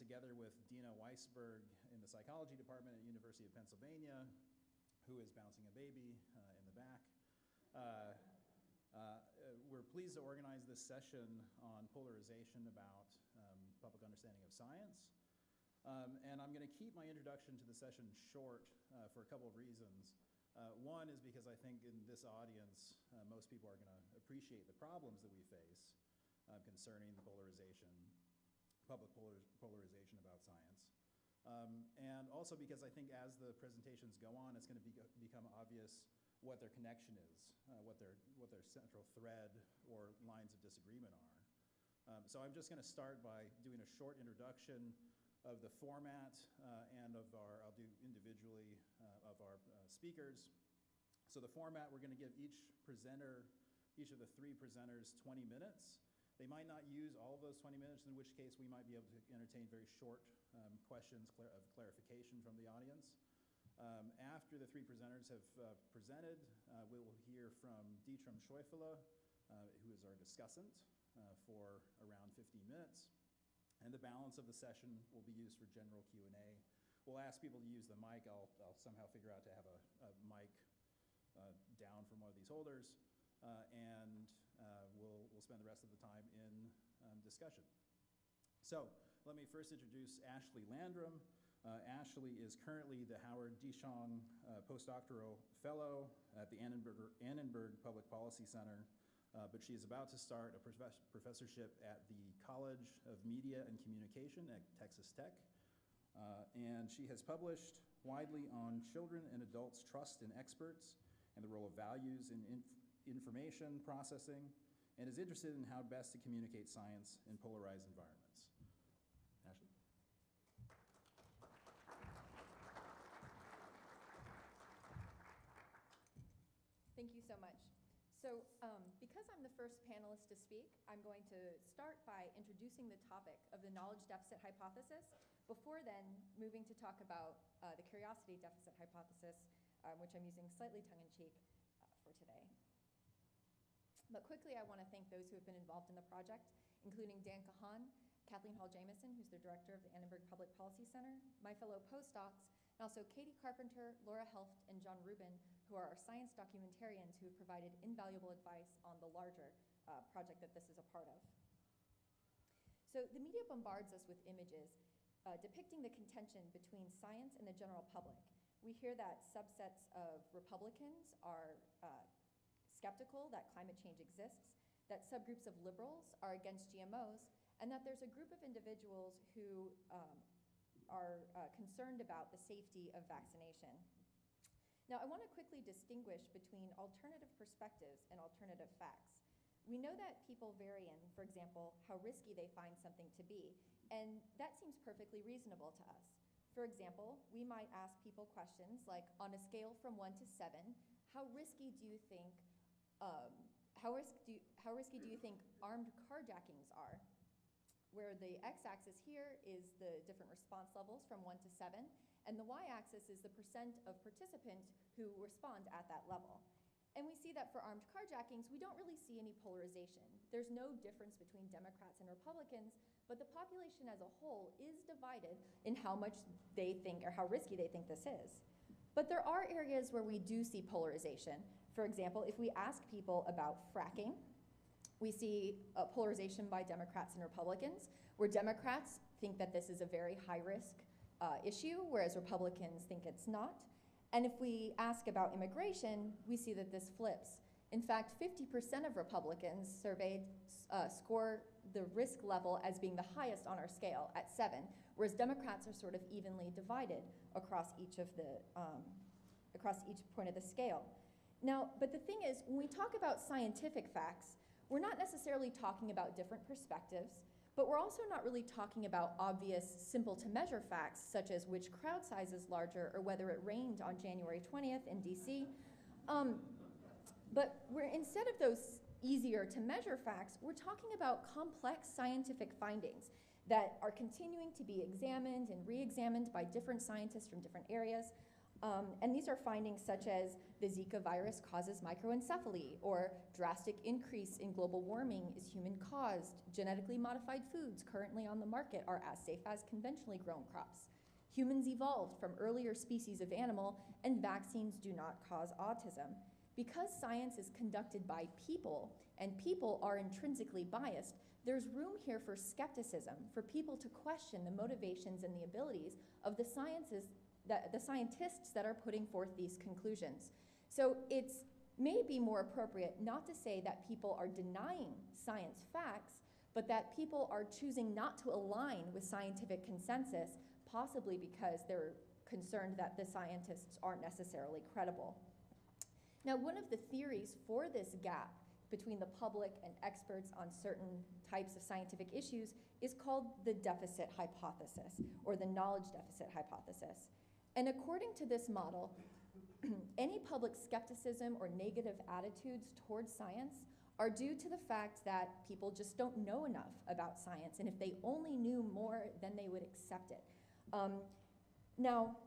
together with Dina Weisberg in the psychology department at University of Pennsylvania, who is bouncing a baby in the back. We're pleased to organize this session on polarization about public understanding of science. And I'm going to keep my introduction to the session short for a couple of reasons. One is because I think in this audience, most people are going to appreciate the problems that we face concerning the public polarization about science. And also because I think as the presentations go on, it's going to become obvious what their connection is, what their central thread or lines of disagreement are. So I'm just going to start by doing a short introduction of the format and of I'll do individually of our speakers. So the format, we're going to give each of the three presenters 20 minutes. They might not use all of those 20 minutes, in which case we might be able to entertain very short questions of clarification from the audience. After the three presenters have presented, we will hear from Dietram Scheufele, who is our discussant, for around 15 minutes. And the balance of the session will be used for general Q&A. We'll ask people to use the mic. I'll somehow figure out to have a mic down from one of these holders. And we'll spend the rest of the time in discussion. So let me first introduce Ashley Landrum. Ashley is currently the Howard Deschong Postdoctoral Fellow at the Annenberg Public Policy Center, but she is about to start a professorship at the College of Media and Communication at Texas Tech. And she has published widely on children and adults' trust in experts and the role of values in information processing, and is interested in how best to communicate science in polarized environments. Ashley? Thank you so much. So because I'm the first panelist to speak, I'm going to start by introducing the topic of the knowledge deficit hypothesis, before then moving to talk about the curiosity deficit hypothesis, which I'm using slightly tongue-in-cheek for today. But quickly, I want to thank those who have been involved in the project, including Dan Kahan, Kathleen Hall-Jamieson, who's the director of the Annenberg Public Policy Center, my fellow postdocs, and also Katie Carpenter, Laura Helft, and John Rubin, who are our science documentarians who have provided invaluable advice on the larger project that this is a part of. So the media bombards us with images depicting the contention between science and the general public. We hear that subsets of Republicans are skeptical that climate change exists, that subgroups of liberals are against GMOs, and that there's a group of individuals who are concerned about the safety of vaccination. Now, I want to quickly distinguish between alternative perspectives and alternative facts. We know that people vary in, for example, how risky they find something to be, and that seems perfectly reasonable to us. For example, we might ask people questions like, on a scale from 1 to 7, how risky do you think armed carjackings are? Where the x-axis here is the different response levels from 1 to 7, and the y-axis is the percent of participants who respond at that level. And we see that for armed carjackings, we don't really see any polarization. There's no difference between Democrats and Republicans, but the population as a whole is divided in how much they think or how risky they think this is. But there are areas where we do see polarization. For example, if we ask people about fracking, we see a polarization by Democrats and Republicans, where Democrats think that this is a very high-risk issue, whereas Republicans think it's not. And if we ask about immigration, we see that this flips. In fact, 50% of Republicans surveyed score the risk level as being the highest on our scale at 7, whereas Democrats are sort of evenly divided across each point of the scale. Now, but the thing is, when we talk about scientific facts, we're not necessarily talking about different perspectives, but we're also not really talking about obvious, simple-to-measure facts, such as which crowd size is larger or whether it rained on January 20th in DC. But instead of those easier-to-measure facts, we're talking about complex scientific findings that are continuing to be examined and re-examined by different scientists from different areas. And these are findings such as the Zika virus causes microencephaly, or drastic increase in global warming is human-caused. Genetically modified foods currently on the market are as safe as conventionally grown crops. Humans evolved from earlier species of animal, and vaccines do not cause autism. Because science is conducted by people, and people are intrinsically biased, there's room here for skepticism, for people to question the motivations and the abilities of the scientists that are putting forth these conclusions. So it's maybe more appropriate not to say that people are denying science facts, but that people are choosing not to align with scientific consensus, possibly because they're concerned that the scientists aren't necessarily credible. Now, one of the theories for this gap between the public and experts on certain types of scientific issues is called the deficit hypothesis, or the knowledge deficit hypothesis. And according to this model, any public skepticism or negative attitudes towards science are due to the fact that people just don't know enough about science, and if they only knew more, then they would accept it. Now,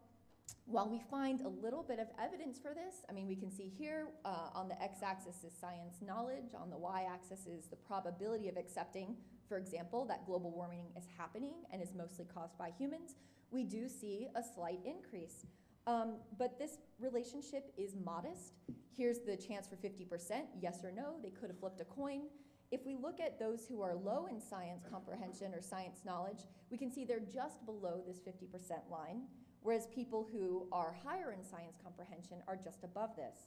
while we find a little bit of evidence for this, I mean, we can see here on the x-axis is science knowledge, on the y-axis is the probability of accepting, for example, that global warming is happening and is mostly caused by humans. We do see a slight increase, but this relationship is modest. Here's the chance for 50%, yes or no. They could have flipped a coin. If we look at those who are low in science comprehension or science knowledge, we can see they're just below this 50% line, whereas people who are higher in science comprehension are just above this.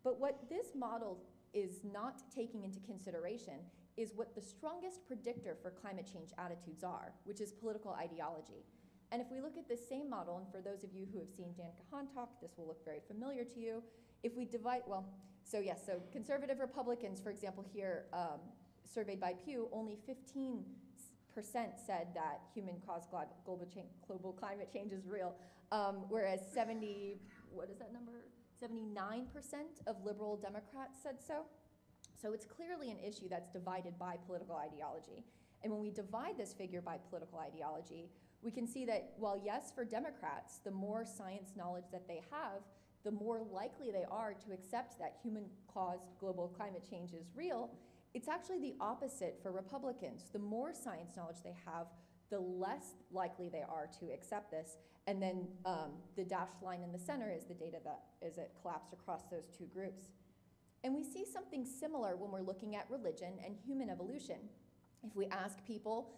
But what this model is not taking into consideration is what the strongest predictor for climate change attitudes are, which is political ideology. And if we look at this same model, and for those of you who have seen Dan Kahan talk, this will look very familiar to you. If we divide, so conservative Republicans, for example, here, surveyed by Pew, only 15% said that human-caused global climate change is real, whereas 79% of liberal Democrats said so. So it's clearly an issue that's divided by political ideology. And when we divide this figure by political ideology, we can see that while yes, for Democrats, the more science knowledge that they have, the more likely they are to accept that human-caused global climate change is real, it's actually the opposite for Republicans. The more science knowledge they have, the less likely they are to accept this. And then the dashed line in the center is the data that is collapsed across those two groups. And we see something similar when we're looking at religion and human evolution. If we ask people,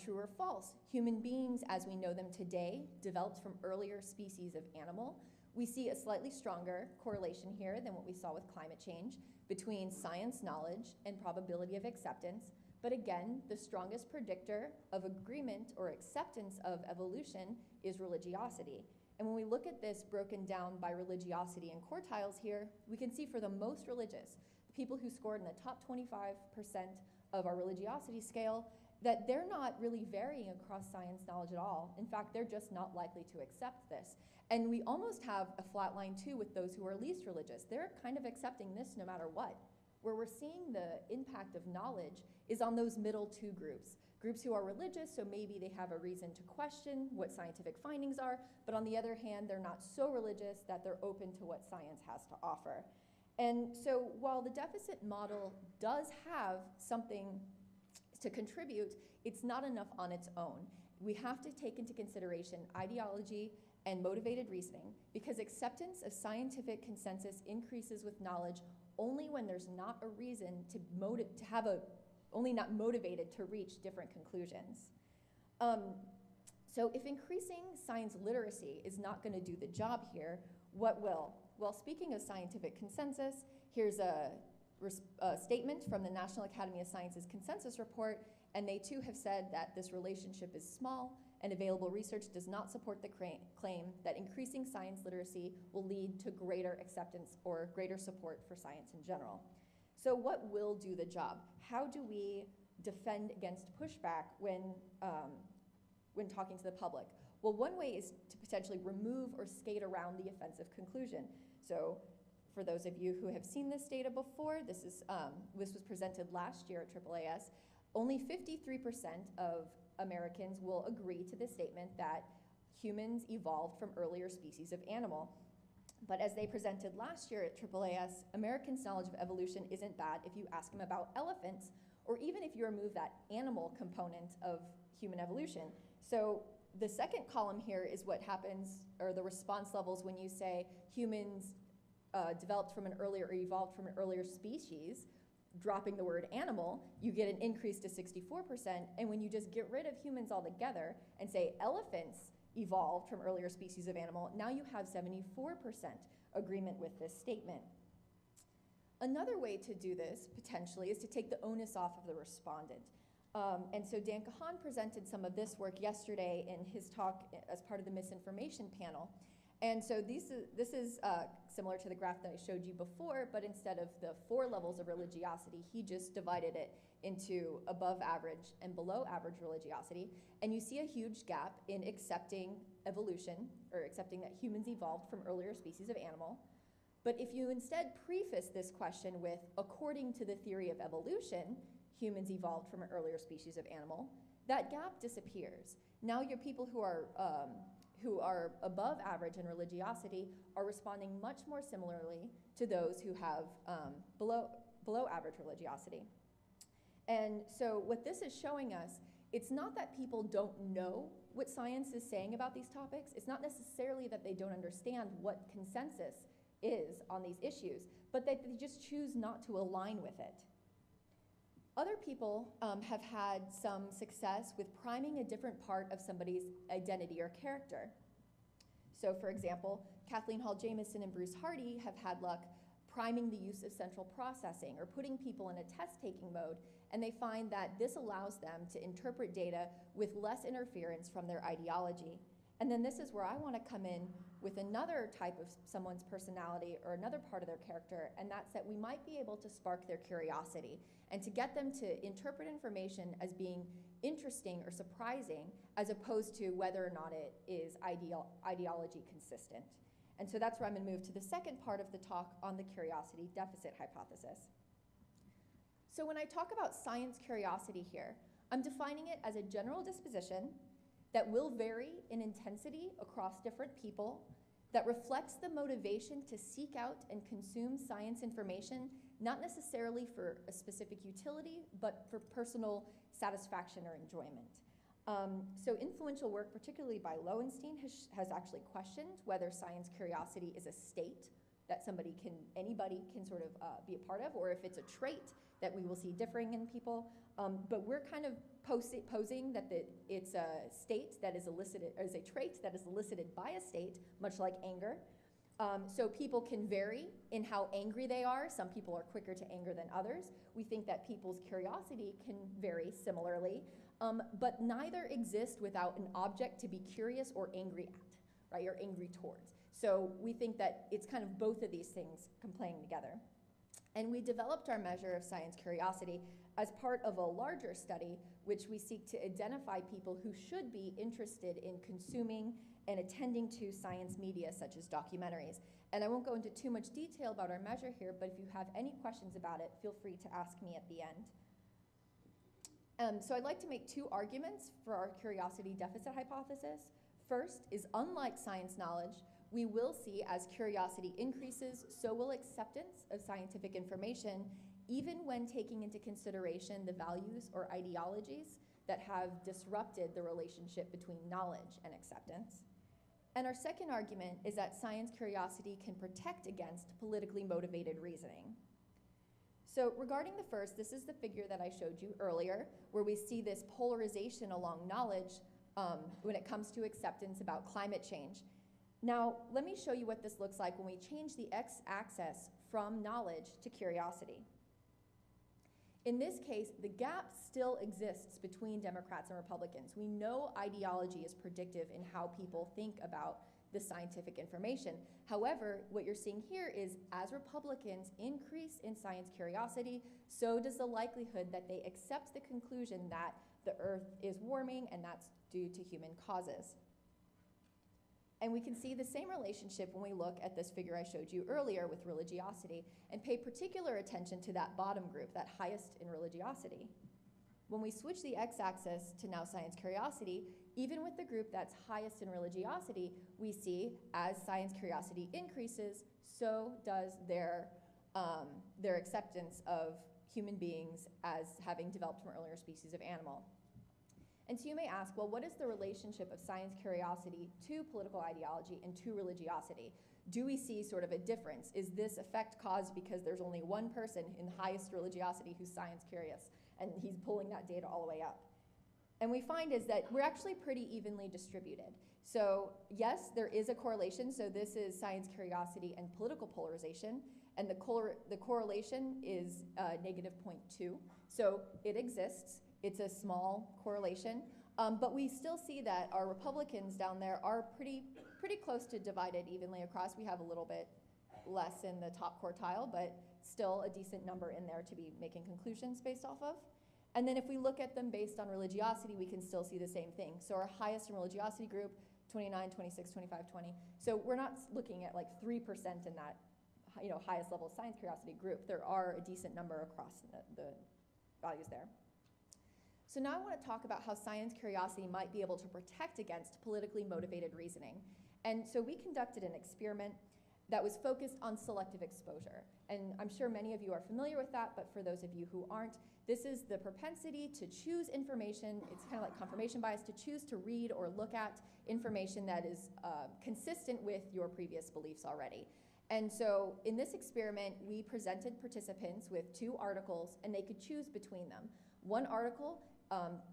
true or false, human beings as we know them today developed from earlier species of animal, we see a slightly stronger correlation here than what we saw with climate change between science knowledge and probability of acceptance. But again, the strongest predictor of agreement or acceptance of evolution is religiosity. And when we look at this broken down by religiosity in quartiles here, we can see for the most religious, the people who scored in the top 25% of our religiosity scale, that they're not really varying across science knowledge at all. In fact, they're just not likely to accept this. And we almost have a flat line too with those who are least religious. They're kind of accepting this no matter what. Where we're seeing the impact of knowledge is on those middle two groups. Groups who are religious, so maybe they have a reason to question what scientific findings are, but on the other hand, they're not so religious that they're open to what science has to offer. And so while the deficit model does have something to contribute, it's not enough on its own. We have to take into consideration ideology and motivated reasoning, because acceptance of scientific consensus increases with knowledge only when there's not a reason only not motivated to reach different conclusions. So if increasing science literacy is not going to do the job here, what will? Well, speaking of scientific consensus, here's a statement from the National Academy of Sciences Consensus Report, and they too have said that this relationship is small and available research does not support the claim that increasing science literacy will lead to greater acceptance or greater support for science in general. So what will do the job? How do we defend against pushback when talking to the public? Well, one way is to potentially remove or skate around the offensive conclusion. So for those of you who have seen this data before, this was presented last year at AAAS. Only 53% of Americans will agree to the statement that humans evolved from earlier species of animal. But as they presented last year at AAAS, Americans' knowledge of evolution isn't bad if you ask them about elephants, or even if you remove that animal component of human evolution. So the second column here is what happens, or the response levels when you say humans developed from an earlier, or evolved from an earlier species, dropping the word animal, you get an increase to 64%. And when you just get rid of humans altogether and say elephants evolved from earlier species of animal, now you have 74% agreement with this statement. Another way to do this, potentially, is to take the onus off of the respondent. And so Dan Kahan presented some of this work yesterday in his talk as part of the misinformation panel. And so this is similar to the graph that I showed you before, but instead of the 4 levels of religiosity, he just divided it into above average and below average religiosity. And you see a huge gap in accepting evolution, or accepting that humans evolved from earlier species of animal. But if you instead preface this question with, according to the theory of evolution, humans evolved from an earlier species of animal, that gap disappears. Now your people who are above average in religiosity are responding much more similarly to those who have below average religiosity. And so what this is showing us, it's not that people don't know what science is saying about these topics. It's not necessarily that they don't understand what consensus is on these issues, but that they just choose not to align with it. Other people have had some success with priming a different part of somebody's identity or character. So for example, Kathleen Hall Jamieson and Bruce Hardy have had luck priming the use of central processing, or putting people in a test-taking mode, and they find that this allows them to interpret data with less interference from their ideology. And then this is where I want to come in with another type of someone's personality, or another part of their character, and that's that we might be able to spark their curiosity and to get them to interpret information as being interesting or surprising, as opposed to whether or not it is ideology consistent. And so that's where I'm going to move to the second part of the talk on the curiosity deficit hypothesis. So when I talk about science curiosity here, I'm defining it as a general disposition that will vary in intensity across different people, that reflects the motivation to seek out and consume science information, not necessarily for a specific utility, but for personal satisfaction or enjoyment. So influential work, particularly by Lowenstein, has actually questioned whether science curiosity is a state that anybody can sort of be a part of, or if it's a trait that we will see differing in people. But we're kind of posing that it's a state that is elicited, or is a trait that is elicited by a state, much like anger. So people can vary in how angry they are. Some people are quicker to anger than others. We think that people's curiosity can vary similarly, but neither exist without an object to be curious or angry at, right, or angry towards. So we think that it's kind of both of these things playing together. And we developed our measure of science curiosity as part of a larger study, which we seek to identify people who should be interested in consuming and attending to science media, such as documentaries. And I won't go into too much detail about our measure here, but if you have any questions about it, feel free to ask me at the end. So I'd like to make 2 arguments for our curiosity deficit hypothesis. First is, unlike science knowledge, we will see as curiosity increases, so will acceptance of scientific information, even when taking into consideration the values or ideologies that have disrupted the relationship between knowledge and acceptance. And our second argument is that science curiosity can protect against politically motivated reasoning. So regarding the first, this is the figure that I showed you earlier, where we see this polarization along knowledge when it comes to acceptance about climate change. Now, let me show you what this looks like when we change the x-axis from knowledge to curiosity. In this case, the gap still exists between Democrats and Republicans. We know ideology is predictive in how people think about the scientific information. However, what you're seeing here is, as Republicans increase in science curiosity, so does the likelihood that they accept the conclusion that the Earth is warming and that's due to human causes. And we can see the same relationship when we look at this figure I showed you earlier with religiosity, and pay particular attention to that bottom group, that highest in religiosity. When we switch the x-axis to now science curiosity, even with the group that's highest in religiosity, we see as science curiosity increases, so does their acceptance of human beings as having developed from earlier species of animal. And so you may ask, well, what is the relationship of science curiosity to political ideology and to religiosity? Do we see sort of a difference? Is this effect caused because there's only one person in highest religiosity who's science curious, and he's pulling that data all the way up? And we find is that we're actually pretty evenly distributed. So yes, there is a correlation. So this is science curiosity and political polarization. And the correlation is -0.2. So it exists. It's a small correlation. But we still see that our Republicans down there are pretty close to divided evenly across. We have a little bit less in the top quartile, but still a decent number in there to be making conclusions based off of. And then if we look at them based on religiosity, we can still see the same thing. So our highest in religiosity group, 29, 26, 25, 20. So we're not looking at like 3% in that highest level science curiosity group. There are a decent number across the values there. So now I want to talk about how science curiosity might be able to protect against politically motivated reasoning. And so we conducted an experiment that was focused on selective exposure. And I'm sure many of you are familiar with that, but for those of you who aren't, this is the propensity to choose information. It's kind of like confirmation bias, to choose to read or look at information that is consistent with your previous beliefs already. And so in this experiment, we presented participants with 2 articles, and they could choose between them. One article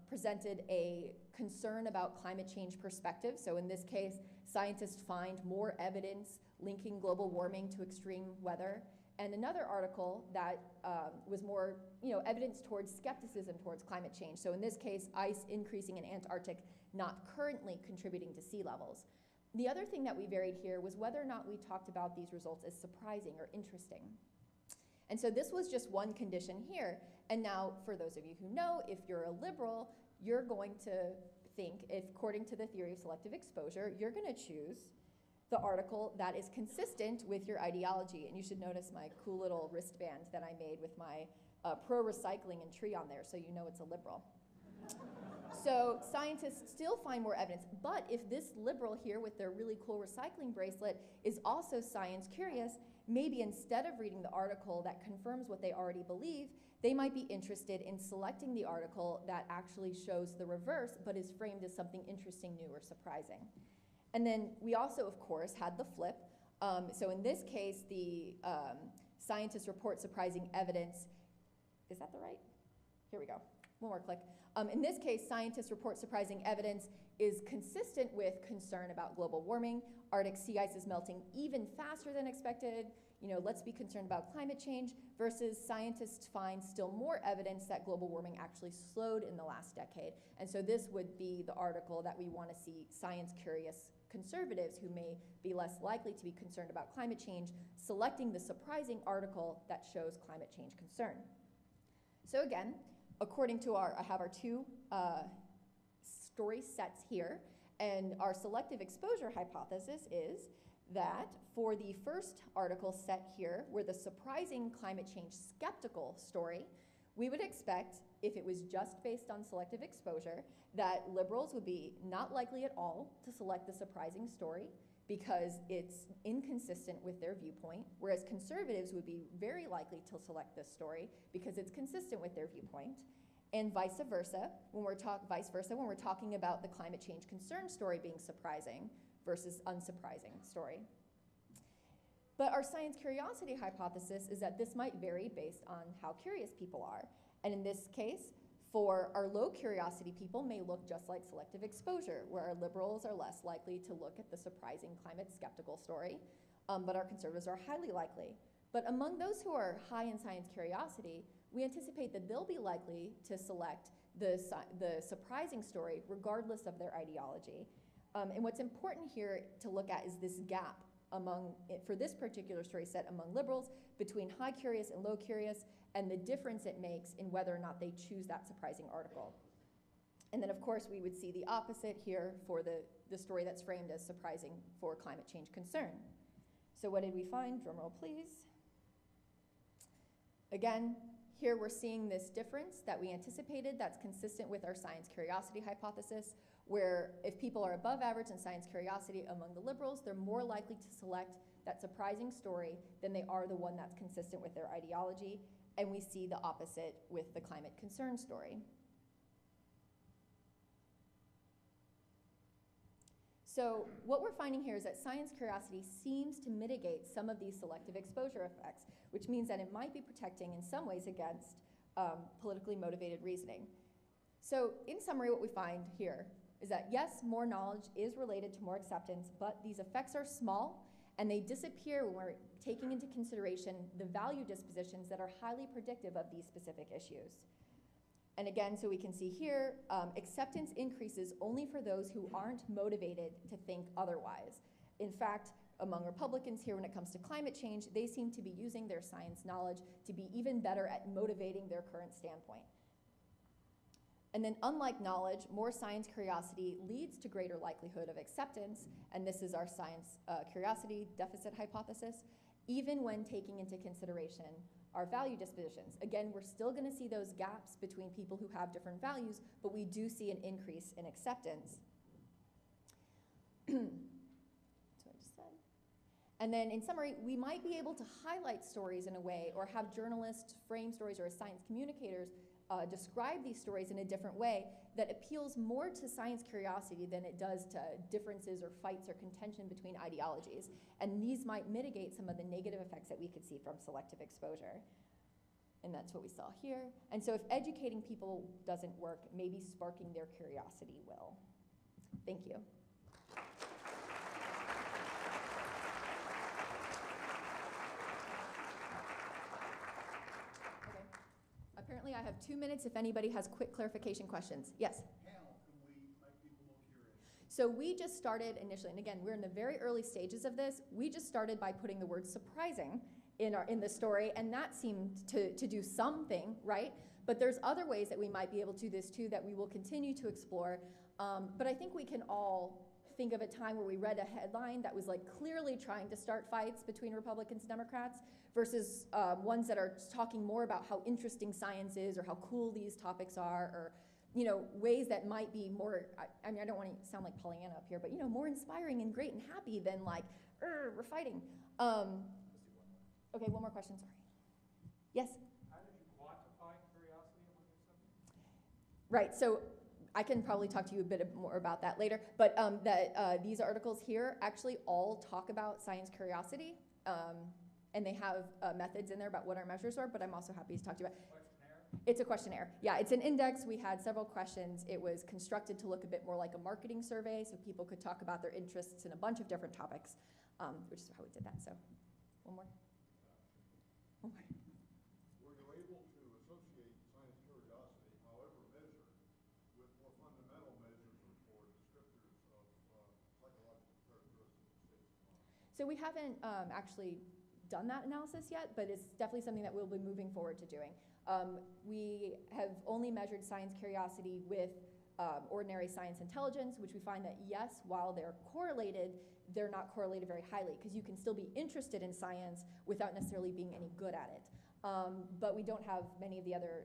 presented a concern about climate change perspective. So in this case, scientists find more evidence linking global warming to extreme weather. And another article that was more evidence towards skepticism towards climate change. So in this case, ice increasing in Antarctic, not currently contributing to sea levels. The other thing that we varied here was whether or not we talked about these results as surprising or interesting. And so this was just one condition here. And now, for those of you who know, if you're a liberal, you're going to think, if according to the theory of selective exposure, you're going to choose the article that is consistent with your ideology. And you should notice my cool little wristband that I made with my pro-recycling and tree on there, so you know it's a liberal. So scientists still find more evidence, but if this liberal here with their really cool recycling bracelet is also science curious, maybe instead of reading the article that confirms what they already believe, they might be interested in selecting the article that actually shows the reverse, but is framed as something interesting, new, or surprising. And then we also, of course, had the flip. So in this case, the scientists report surprising evidence. Is that the right? Here we go. One more click. In this case, scientists report surprising evidence is consistent with concern about global warming. Arctic sea ice is melting even faster than expected. Let's be concerned about climate change, versus scientists find still more evidence that global warming actually slowed in the last decade. And so this would be the article that we want to see science-curious conservatives who may be less likely to be concerned about climate change, selecting the surprising article that shows climate change concern. So again, according to I have our 2 story sets here, and our selective exposure hypothesis is that for the first article set here, where the surprising climate change skeptical story, we would expect, if it was just based on selective exposure, that liberals would be not likely at all to select the surprising story because it's inconsistent with their viewpoint, whereas conservatives would be very likely to select this story because it's consistent with their viewpoint. And vice versa, when we're talking about the climate change concern story being surprising versus unsurprising story. But our science curiosity hypothesis is that this might vary based on how curious people are. And in this case, for our low curiosity people may look just like selective exposure, where our liberals are less likely to look at the surprising climate skeptical story, but our conservatives are highly likely. But among those who are high in science curiosity, we anticipate that they'll be likely to select the surprising story regardless of their ideology. And what's important here to look at is this gap for this particular story set among liberals between high curious and low curious, and the difference it makes in whether or not they choose that surprising article. And then of course we would see the opposite here for the story that's framed as surprising for climate change concern. So what did we find? Drum roll please. Again, here we're seeing this difference that we anticipated that's consistent with our science curiosity hypothesis, where if people are above average in science curiosity among the liberals, they're more likely to select that surprising story than they are the one that's consistent with their ideology. And we see the opposite with the climate concern story. So what we're finding here is that science curiosity seems to mitigate some of these selective exposure effects, which means that it might be protecting in some ways against politically motivated reasoning. So in summary, what we find here is that yes, more knowledge is related to more acceptance, but these effects are small and they disappear when we're taking into consideration the value dispositions that are highly predictive of these specific issues. And again, so we can see here, acceptance increases only for those who aren't motivated to think otherwise. In fact, among Republicans here when it comes to climate change, they seem to be using their science knowledge to be even better at motivating their current standpoint. And then unlike knowledge, more science curiosity leads to greater likelihood of acceptance, and this is our science curiosity deficit hypothesis, even when taking into consideration our value dispositions. Again, we're still going to see those gaps between people who have different values, but we do see an increase in acceptance. That's what I just said. And then in summary, we might be able to highlight stories in a way or have journalists frame stories or as science communicators describe these stories in a different way that appeals more to science curiosity than it does to differences or fights or contention between ideologies. And these might mitigate some of the negative effects that we could see from selective exposure. And that's what we saw here. And so if educating people doesn't work, maybe sparking their curiosity will. Thank you. Apparently I have 2 minutes if anybody has quick clarification questions. Yes? How can we make people more curious? So we just started initially, and again, we're in the very early stages of this. We just started by putting the word surprising in the story, and that seemed to do something, right? But there's other ways that we might be able to do this too that we will continue to explore. But I think we can all think of a time where we read a headline that was like clearly trying to start fights between Republicans and Democrats versus ones that are talking more about how interesting science is or how cool these topics are, or ways that might be more, I mean, I don't want to sound like Pollyanna up here, but more inspiring and great and happy than like, we're fighting. Okay, one more question, sorry. Yes? How did you quantify curiosity among your subjects? Right, so I can probably talk to you a bit more about that later, but these articles here actually all talk about science curiosity, and they have methods in there about what our measures are, but I'm also happy to talk to you about. Questionnaire? It's a questionnaire. Yeah, it's an index. We had several questions. It was constructed to look a bit more like a marketing survey, so people could talk about their interests in a bunch of different topics, which is how we did that. So, one more. One more. Were you able to associate science curiosity, however measured, with more fundamental measures or descriptors of psychological characteristics of states of mind? So we haven't actually done that analysis yet, but it's definitely something that we'll be moving forward to doing. We have only measured science curiosity with ordinary science intelligence, which we find that yes, while they're correlated, they're not correlated very highly, because you can still be interested in science without necessarily being any good at it. But we don't have many of the other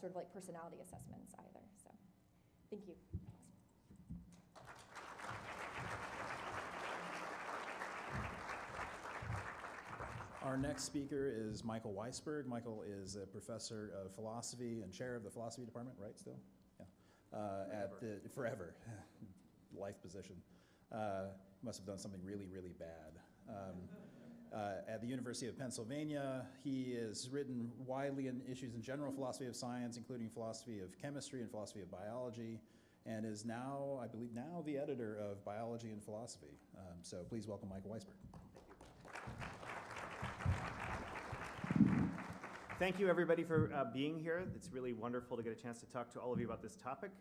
sort of like personality assessments either. So thank you. Our next speaker is Michael Weisberg. Michael is a professor of philosophy and chair of the philosophy department, right, still? Yeah. Forever. Life position. Must have done something really, really bad. At the University of Pennsylvania, he has written widely on issues in general philosophy of science, including philosophy of chemistry and philosophy of biology, and is now, I believe now, the editor of Biology and Philosophy. So please welcome Michael Weisberg. Thank you, everybody, for being here. It's really wonderful to get a chance to talk to all of you about this topic.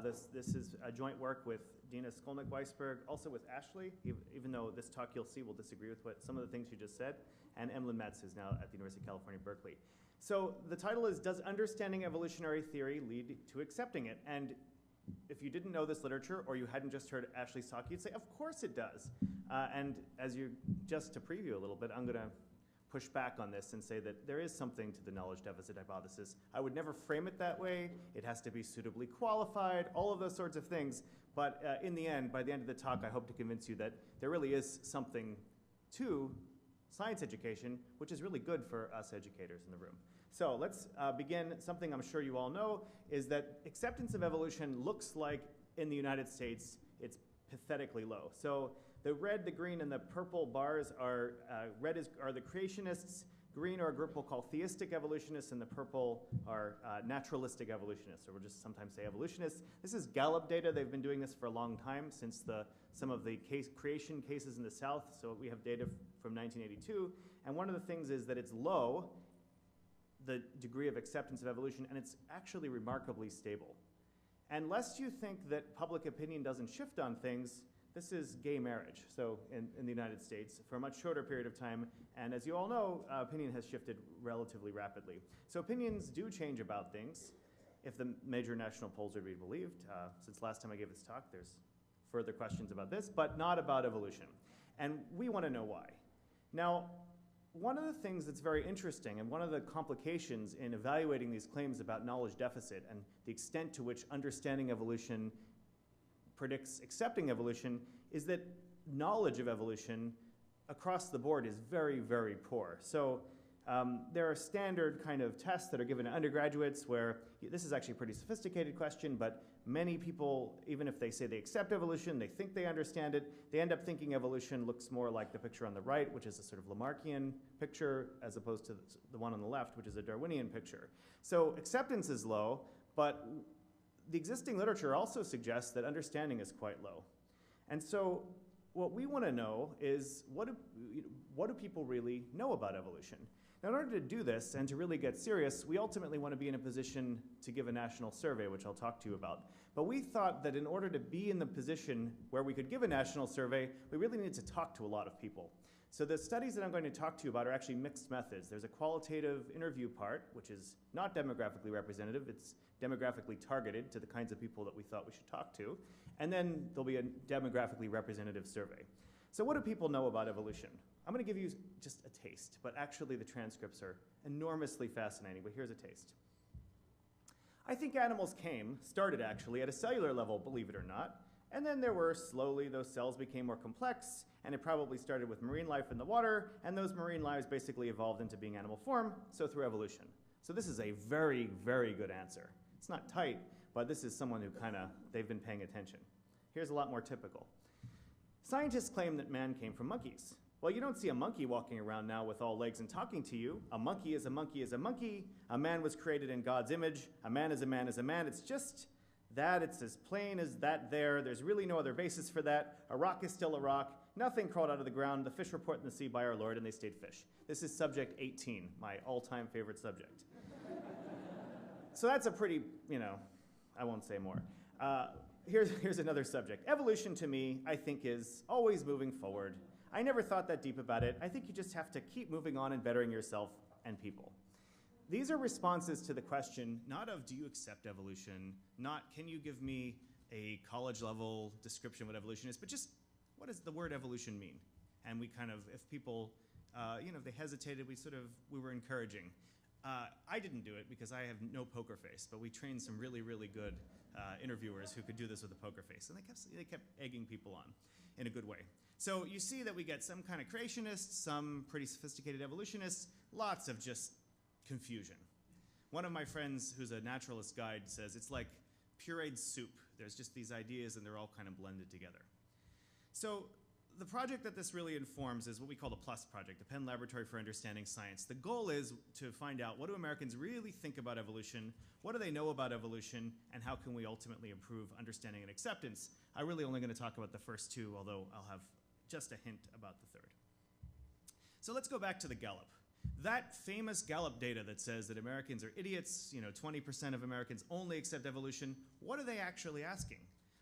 This is a joint work with Dina Skolnick-Weisberg, also with Ashley, even though this talk you'll see will disagree with some of the things you just said, and Emlyn Metz, who's now at the University of California, Berkeley. So the title is, Does Understanding Evolutionary Theory Lead to Accepting It? And if you didn't know this literature, or you hadn't just heard Ashley's talk, you'd say, of course it does. And just to preview a little bit, I'm going to push back on this and say that there is something to the knowledge deficit hypothesis. I would never frame it that way. It has to be suitably qualified, all of those sorts of things. But in the end, by the end of the talk, I hope to convince you that there really is something to science education, which is really good for us educators in the room. So let's begin. Something I'm sure you all know is that acceptance of evolution looks like in the United States, it's pathetically low. So the red, the green, and the purple bars are, are the creationists, green are a group we'll call theistic evolutionists, and the purple are naturalistic evolutionists, or we'll just sometimes say evolutionists. This is Gallup data. They've been doing this for a long time, since some of the creation cases in the South, so we have data from 1982, and one of the things is that it's low, the degree of acceptance of evolution, and it's actually remarkably stable. And lest you think that public opinion doesn't shift on things, this is gay marriage, so in the United States, for a much shorter period of time, and as you all know, opinion has shifted relatively rapidly. So opinions do change about things, if the major national polls are to be believed. Since last time I gave this talk, there's further questions about this, but not about evolution. And we want to know why. Now, one of the things that's very interesting, and one of the complications in evaluating these claims about knowledge deficit and the extent to which understanding evolution predicts accepting evolution, is that knowledge of evolution across the board is very, very poor. So there are standard kind of tests that are given to undergraduates where, this is actually a pretty sophisticated question, but many people, even if they say they accept evolution, they think they understand it, they end up thinking evolution looks more like the picture on the right, which is a sort of Lamarckian picture, as opposed to the one on the left, which is a Darwinian picture. So acceptance is low, but the existing literature also suggests that understanding is quite low. And so what we want to know is, what do people really know about evolution? Now, in order to do this and to really get serious, we ultimately want to be in a position to give a national survey, which I'll talk to you about. But we thought that in order to be in the position where we could give a national survey, we really needed to talk to a lot of people. So the studies that I'm going to talk to you about are actually mixed methods. There's a qualitative interview part, which is not demographically representative. It's demographically targeted to the kinds of people that we thought we should talk to. And then there'll be a demographically representative survey. So what do people know about evolution? I'm going to give you just a taste, but actually the transcripts are enormously fascinating, but here's a taste. I think animals started actually at a cellular level, believe it or not, and then slowly those cells became more complex, and it probably started with marine life in the water, and those marine lives basically evolved into being animal form, so through evolution. So this is a very, very good answer. It's not tight, but this is someone who they've been paying attention. Here's a lot more typical. Scientists claim that man came from monkeys. Well, you don't see a monkey walking around now with all legs and talking to you. A monkey is a monkey is a monkey. A man was created in God's image. A man is a man is a man. It's just that. It's as plain as that there. There's really no other basis for that. A rock is still a rock. Nothing crawled out of the ground. The fish were put in the sea by our Lord, and they stayed fish. This is subject 18, my all-time favorite subject. So that's a pretty, I won't say more. Here's another subject. Evolution, to me, I think is always moving forward. I never thought that deep about it. I think you just have to keep moving on and bettering yourself and people. These are responses to the question, not of do you accept evolution, not can you give me a college level description of what evolution is, but just what does the word evolution mean? And we if people, if they hesitated, we were encouraging. I didn't do it because I have no poker face, but we trained some really, really good interviewers who could do this with a poker face, and they kept egging people on in a good way. So you see that we get some kind of creationists, some pretty sophisticated evolutionists, lots of just confusion. One of my friends who's a naturalist guide says it's like pureed soup. There's just these ideas and they're all kind of blended together. So the project that this really informs is what we call the PLUS project, the Penn Laboratory for Understanding Science. The goal is to find out, what do Americans really think about evolution? What do they know about evolution? And how can we ultimately improve understanding and acceptance? I'm really only going to talk about the first two, although I'll have just a hint about the third. So let's go back to the Gallup. That famous Gallup data that says that Americans are idiots, 20% of Americans only accept evolution, what are they actually asking?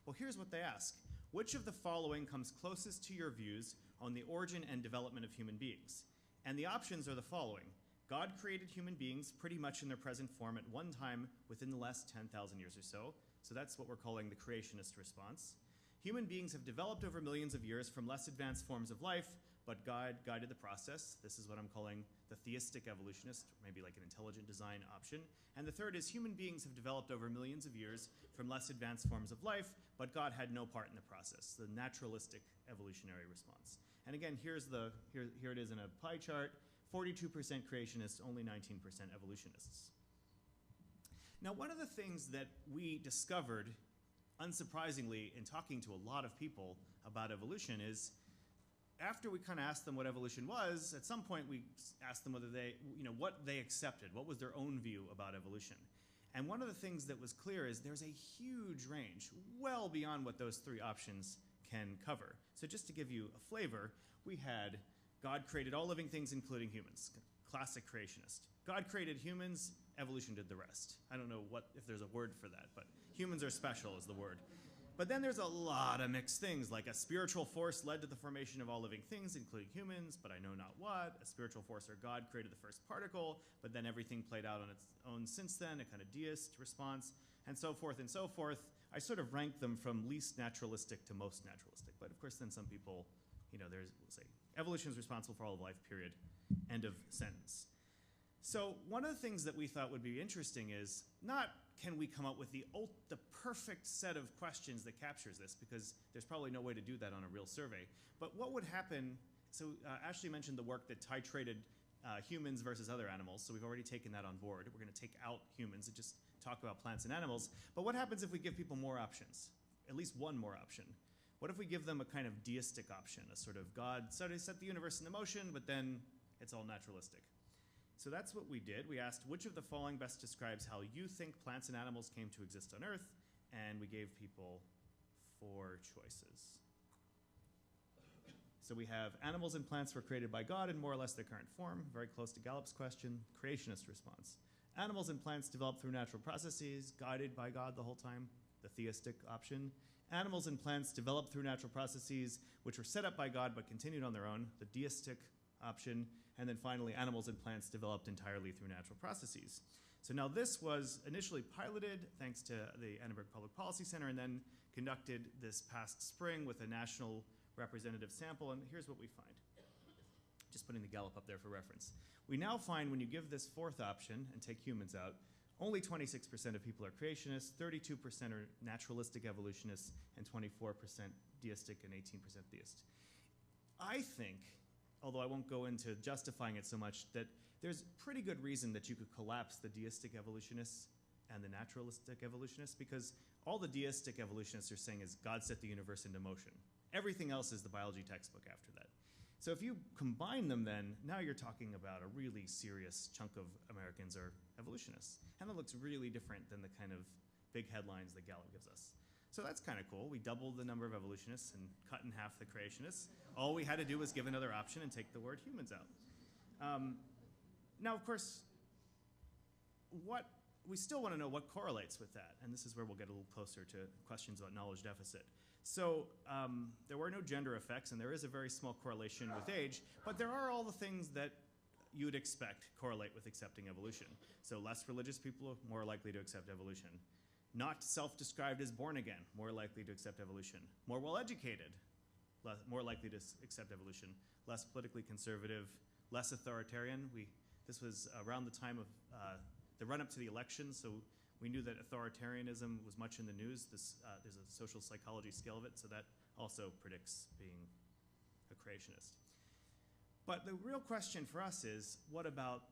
Well, here's what they ask. Which of the following comes closest to your views on the origin and development of human beings? And the options are the following. God created human beings pretty much in their present form at one time within the last 10,000 years or so. So that's what we're calling the creationist response. Human beings have developed over millions of years from less advanced forms of life, but God guided the process. This is what I'm calling the theistic evolutionist, maybe like an intelligent design option. And the third is human beings have developed over millions of years from less advanced forms of life, but God had no part in the process, the naturalistic evolutionary response. And again, here it is in a pie chart, 42% creationists, only 19% evolutionists. Now, one of the things that we discovered, unsurprisingly, in talking to a lot of people about evolution is, after we kind of asked them what evolution was, at some point we asked them whether they, what they accepted, what was their own view about evolution. And one of the things that was clear is there's a huge range, well beyond what those three options can cover. So just to give you a flavor, we had God created all living things, including humans, classic creationist. God created humans, evolution did the rest. I don't know if there's a word for that, but humans are special is the word. But then there's a lot of mixed things, like a spiritual force led to the formation of all living things, including humans, but I know not what. A spiritual force or God created the first particle, but then everything played out on its own since then, a kind of deist response, and so forth and so forth. I sort of rank them from least naturalistic to most naturalistic. But of course, then some people, we'll say, evolution is responsible for all of life, period. End of sentence. So one of the things that we thought would be interesting is not can we come up with the perfect set of questions that captures this, because there's probably no way to do that on a real survey. But what would happen, so Ashley mentioned the work that titrated humans versus other animals, so we've already taken that on board. We're going to take out humans and just talk about plants and animals. But what happens if we give people more options, at least one more option? What if we give them a kind of deistic option, a sort of God set the universe into motion, but then it's all naturalistic? So that's what we did. We asked which of the following best describes how you think plants and animals came to exist on Earth, and we gave people 4 choices. So we have animals and plants were created by God in more or less their current form, very close to Gallup's question, creationist response. Animals and plants developed through natural processes, guided by God the whole time, the theistic option. Animals and plants developed through natural processes, which were set up by God but continued on their own, the deistic option. And then finally, animals and plants developed entirely through natural processes. So now this was initially piloted thanks to the Annenberg Public Policy Center, and then conducted this past spring with a national representative sample, and here's what we find. Just putting the Gallup up there for reference. We now find when you give this 4th option and take humans out, only 26% of people are creationists, 32% are naturalistic evolutionists, and 24% deistic and 18% theist. I think, although I won't go into justifying it so much, that there's pretty good reason that you could collapse the deistic evolutionists and the naturalistic evolutionists, because all the deistic evolutionists are saying is God set the universe into motion. Everything else is the biology textbook after that. So if you combine them then, now you're talking about a really serious chunk of Americans are evolutionists. And it looks really different than the kind of big headlines that Gallup gives us. So that's kind of cool. We doubled the number of evolutionists and cut in half the creationists. All we had to do was give another option and take the word humans out. Now, of course, we still want to know what correlates with that. And this is where we'll get a little closer to questions about knowledge deficit. So there were no gender effects, and there is a very small correlation with age, but there are all the things that you would expect correlate with accepting evolution. So less religious people are more likely to accept evolution. Not self-described as born again, more likely to accept evolution. More well-educated, more likely to accept evolution. Less politically conservative, less authoritarian. This was around the time of the run-up to the election, so we knew that authoritarianism was much in the news. There's a social psychology scale of it, so that also predicts being a creationist. But the real question for us is, what about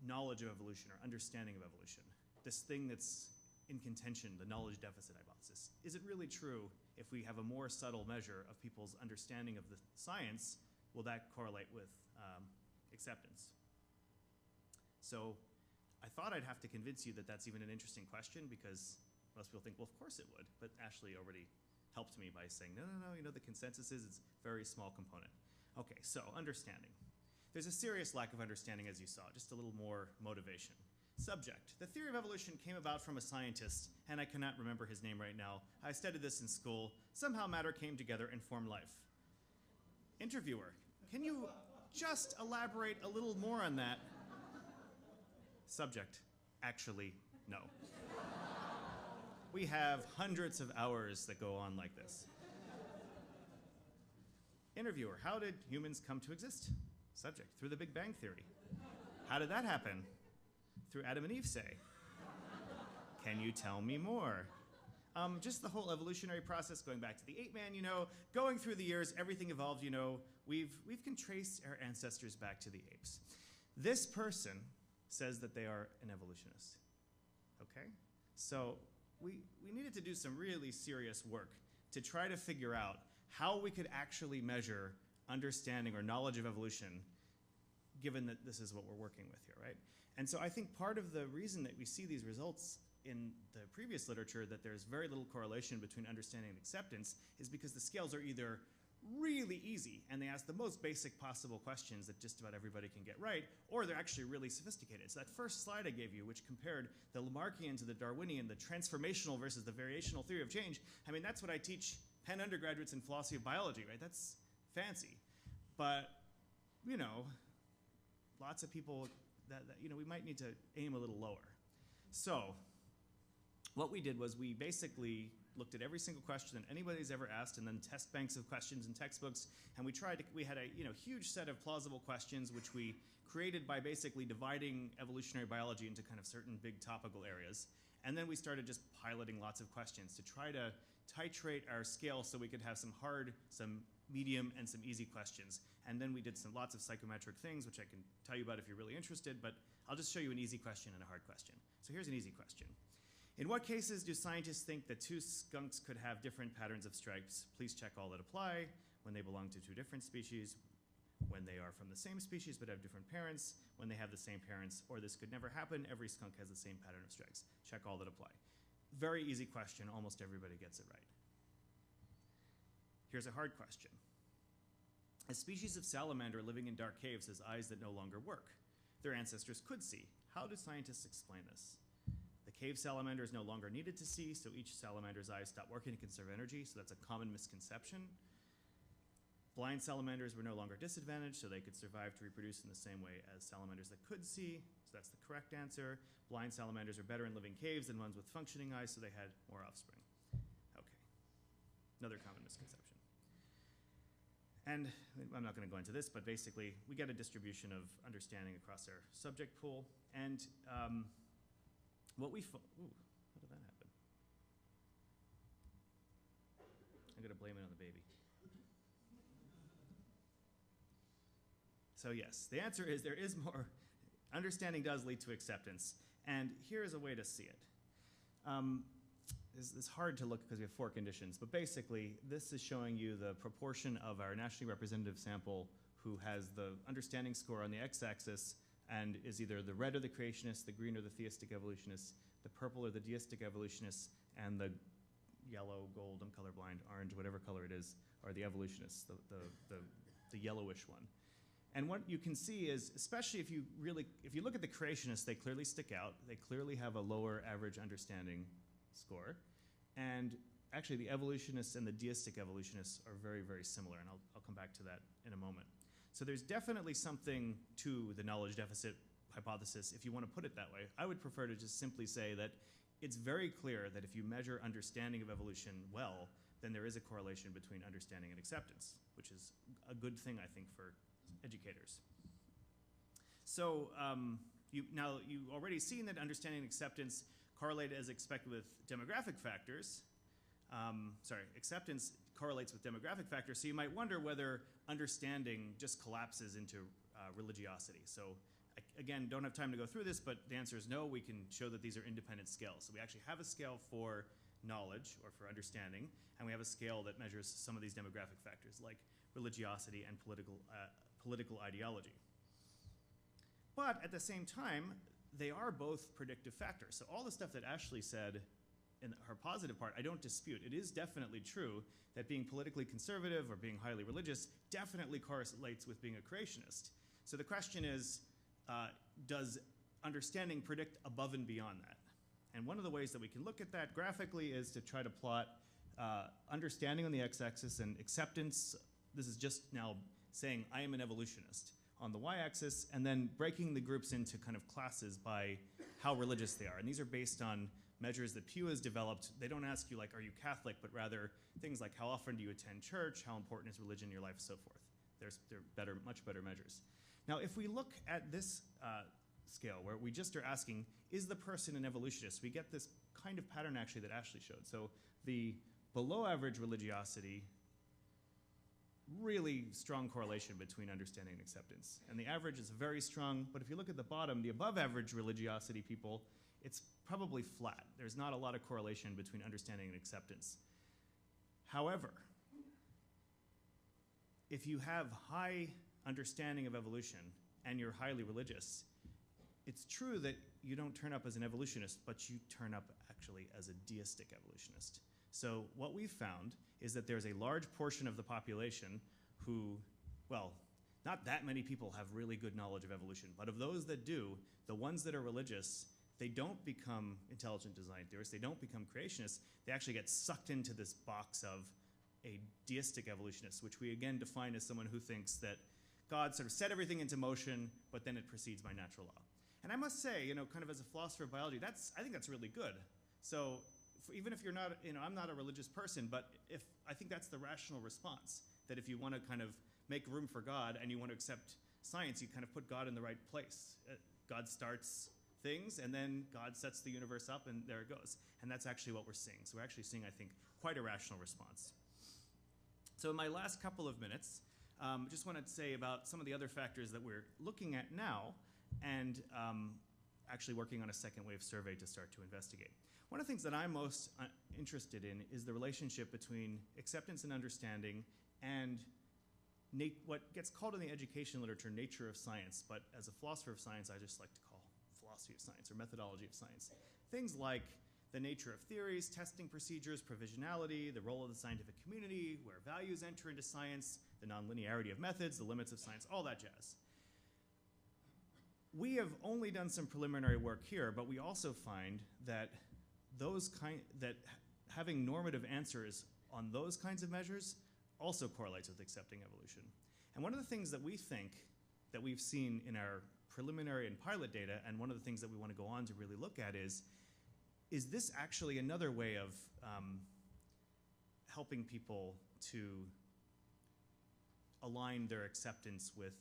knowledge of evolution or understanding of evolution? This thing that's in contention, the knowledge deficit hypothesis. Is it really true if we have a more subtle measure of people's understanding of the science, will that correlate with acceptance? So I thought I'd have to convince you that that's even an interesting question, because most people think, well, of course it would. But Ashley already helped me by saying, no, the consensus is it's a very small component. Okay, so understanding. There's a serious lack of understanding, as you saw, just a little more motivation. Subject. The theory of evolution came about from a scientist, and I cannot remember his name right now. I studied this in school. Somehow matter came together and formed life. Interviewer. Can you just elaborate a little more on that? Subject. Actually, no. We have hundreds of hours that go on like this. Interviewer, how did humans come to exist? Subject, through the Big Bang Theory. How did that happen? Through Adam and Eve, say. Can you tell me more? Just the whole evolutionary process, going back to the ape man, going through the years, everything evolved, we can trace our ancestors back to the apes. This person says that they are an evolutionist, okay? So we needed to do some really serious work to try to figure out how we could actually measure understanding or knowledge of evolution, given that this is what we're working with here, right? And so I think part of the reason that we see these results in the previous literature, that there's very little correlation between understanding and acceptance, is because the scales are either really easy and they ask the most basic possible questions that just about everybody can get right, or they're actually really sophisticated. So that first slide I gave you, which compared the Lamarckian to the Darwinian, the transformational versus the variational theory of change, I mean, that's what I teach Penn undergraduates in philosophy of biology, right? That's fancy. But, lots of people that we might need to aim a little lower. So what we did was we basically looked at every single question that anybody's ever asked, and then test banks of questions and textbooks, and we had a huge set of plausible questions which we created by basically dividing evolutionary biology into kind of certain big topical areas. And then we started just piloting lots of questions to try to titrate our scale so we could have some hard, some medium, and some easy questions. And then we did lots of psychometric things, which I can tell you about if you're really interested, but I'll just show you an easy question and a hard question. So here's an easy question. In what cases do scientists think that two skunks could have different patterns of stripes? Please check all that apply. When they belong to two different species, when they are from the same species but have different parents, when they have the same parents, or this could never happen, every skunk has the same pattern of stripes. Check all that apply. Very easy question, almost everybody gets it right. Here's a hard question. A species of salamander living in dark caves has eyes that no longer work. Their ancestors could see. How do scientists explain this? The cave salamander is no longer needed to see, so each salamander's eyes stop working to conserve energy, so that's a common misconception. Blind salamanders were no longer disadvantaged, so they could survive to reproduce in the same way as salamanders that could see, so that's the correct answer. Blind salamanders are better in living caves than ones with functioning eyes, so they had more offspring. Okay, another common misconception. And I'm not going to go into this, but basically we get a distribution of understanding across our subject pool, and what did that happen? I'm going to blame it on the baby. So yes, the answer is there is more. Understanding does lead to acceptance, and here is a way to see it. It's hard to look because we have 4 conditions, but basically this is showing you the proportion of our nationally representative sample who has the understanding score on the x-axis and is either the red or the creationist, the green or the theistic evolutionists, the purple or the deistic evolutionists, and the yellow, gold, I'm colorblind, orange, whatever color it is, are the evolutionists, the yellowish one. And what you can see is, especially if you look at the creationists, they clearly stick out. They clearly have a lower average understanding score. And actually the evolutionists and the deistic evolutionists are very, very similar, and I'll come back to that in a moment. So there's definitely something to the knowledge deficit hypothesis, if you want to put it that way. I would prefer to just simply say that it's very clear that if you measure understanding of evolution well, then there is a correlation between understanding and acceptance, which is a good thing, I think, for educators. So you've already seen that understanding and acceptance correlate as expected with demographic factors. Acceptance correlates with demographic factors, so you might wonder whether understanding just collapses into religiosity. So again, don't have time to go through this, but the answer is no. We can show that these are independent scales. So we actually have a scale for knowledge or for understanding, and we have a scale that measures some of these demographic factors like religiosity and political ideology. But at the same time, they are both predictive factors. So all the stuff that Ashley said in her positive part, I don't dispute. It is definitely true that being politically conservative or being highly religious definitely correlates with being a creationist. So the question is, does understanding predict above and beyond that? And one of the ways that we can look at that graphically is to try to plot understanding on the x-axis and acceptance. This is just now saying I am an evolutionist on the y-axis, and then breaking the groups into kind of classes by how religious they are. And these are based on measures that Pew has developed, they don't ask you, like, are you Catholic, but rather things like how often do you attend church, how important is religion in your life, so forth. They're much better measures. Now, if we look at this scale, where we just are asking, is the person an evolutionist, we get this kind of pattern actually that Ashley showed. So the below average religiosity, really strong correlation between understanding and acceptance. And the average is very strong, but if you look at the bottom, the above average religiosity people, it's probably flat. There's not a lot of correlation between understanding and acceptance. However, if you have high understanding of evolution and you're highly religious, it's true that you don't turn up as an evolutionist, but you turn up actually as a deistic evolutionist. So what we've found is that there's a large portion of the population who, well, not that many people have really good knowledge of evolution, but of those that do, the ones that are religious, they don't become intelligent design theorists, they don't become creationists, they actually get sucked into this box of a deistic evolutionist, which we again define as someone who thinks that God sort of set everything into motion, but then it proceeds by natural law. And I must say, kind of as a philosopher of biology, I think that's really good. So even if you're not, I'm not a religious person, but I think that's the rational response, that if you want to kind of make room for God and you want to accept science, you kind of put God in the right place. God starts things, and then God sets the universe up, and there it goes. And that's actually what we're seeing. So we're actually seeing, I think, quite a rational response. So in my last couple of minutes, just wanted to say about some of the other factors that we're looking at now, and actually working on a second wave survey to start to investigate. One of the things that I'm most interested in is the relationship between acceptance and understanding and what gets called in the education literature nature of science, but as a philosopher of science, I just like to call philosophy of science or methodology of science. Things like the nature of theories, testing procedures, provisionality, the role of the scientific community, where values enter into science, the nonlinearity of methods, the limits of science, all that jazz. We have only done some preliminary work here, but we also find that that having normative answers on those kinds of measures also correlates with accepting evolution. And one of the things that we think that we've seen in our preliminary and pilot data, and one of the things that we want to go on to really look at is this actually another way of helping people to align their acceptance with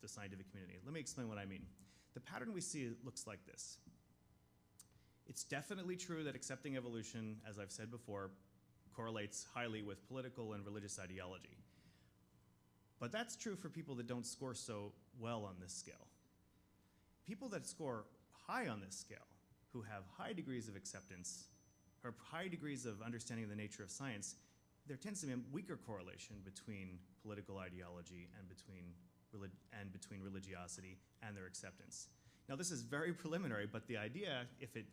the scientific community? Let me explain what I mean. The pattern we see looks like this. It's definitely true that accepting evolution, as I've said before, correlates highly with political and religious ideology. But that's true for people that don't score so well on this scale. People that score high on this scale, who have high degrees of acceptance, or high degrees of understanding of the nature of science, there tends to be a weaker correlation between political ideology and between religiosity and their acceptance. Now, this is very preliminary, but the idea, if it